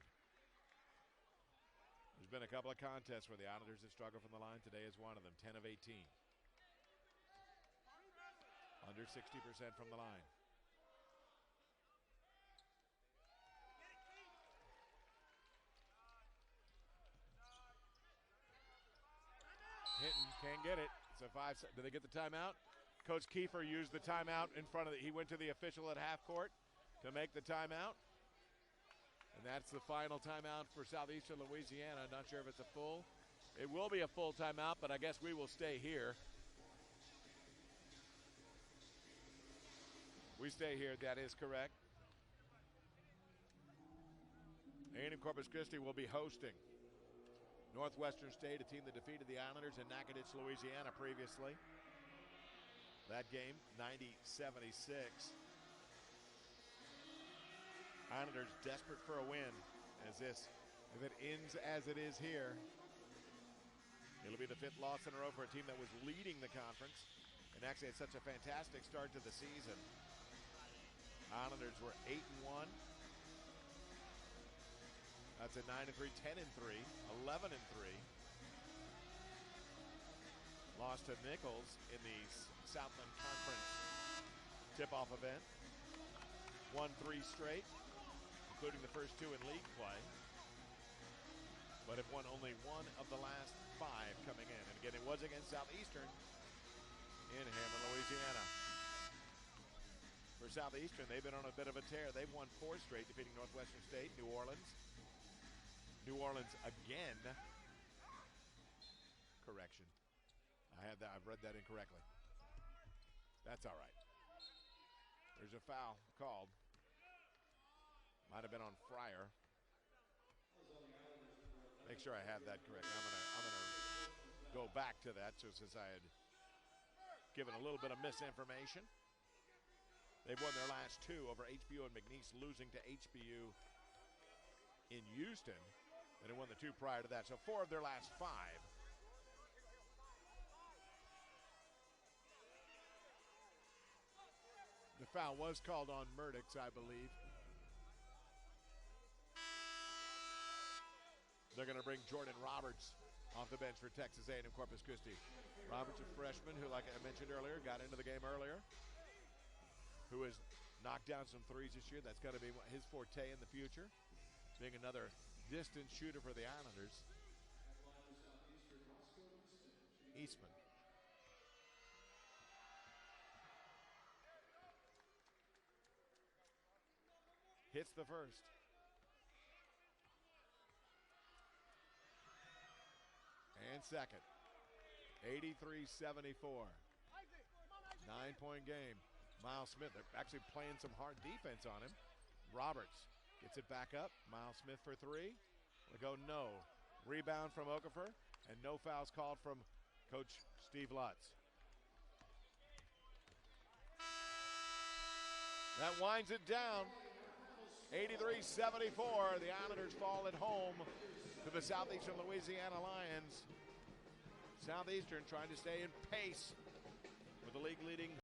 Speaker 1: There's been a couple of contests where the Islanders have struggled from the line. Today is one of them, 10 of 18. Under 60% from the line. Hinton can't get it. It's a 5. Did they get the timeout? Coach Kiefer used the timeout in front of he went to the official at half court to make the timeout. And that's the final timeout for Southeastern Louisiana. Not sure if it's a full. It will be a full timeout, but I guess we will stay here. We stay here, that is correct. A&M Corpus Christi will be hosting Northwestern State, a team that defeated the Islanders in Natchitoches, Louisiana previously. That game, 90-76. Islanders desperate for a win as this, if it ends as it is here, it'll be the 5th loss in a row for a team that was leading the conference and actually had such a fantastic start to the season. Islanders were 8-1. That's a 9-3, 10-3, 11-3. Lost to Nichols in the Southland Conference tip-off event. Won 3 straight, including the first 2 in league play. But have won only 1 of the last 5 coming in. And again, it was against Southeastern in Hammond, Louisiana. For Southeastern, they've been on a bit of a tear. They've won 4 straight, defeating Northwestern State, New Orleans. New Orleans again. Correction. I've read that incorrectly. That's all right. There's a foul called. Might have been on Fryer. Make sure I have that correct. I'm gonna go back to that just as I had given a little bit of misinformation. They've won their last 2 over HBU and McNeese, losing to HBU in Houston. And they won the 2 prior to that. So 4 of their last 5. The foul was called on Murdix, I believe. They're going to bring Jordan Roberts off the bench for Texas A&M Corpus Christi. Roberts, a freshman who, like I mentioned earlier, got into the game earlier, who has knocked down some threes this year. That's going to be his forte in the future, being another distance shooter for the Islanders. Eastman. Hits the first. And second. 83-74. 9-point game. Miles Smith, they're actually playing some hard defense on him. Roberts gets it back up. Miles Smith for 3. We'll go no. Rebound from Okafor, and no fouls called from Coach Steve Lutz. That winds it down. 83-74. The Islanders fall at home to the Southeastern Louisiana Lions. Southeastern trying to stay in pace with the league leading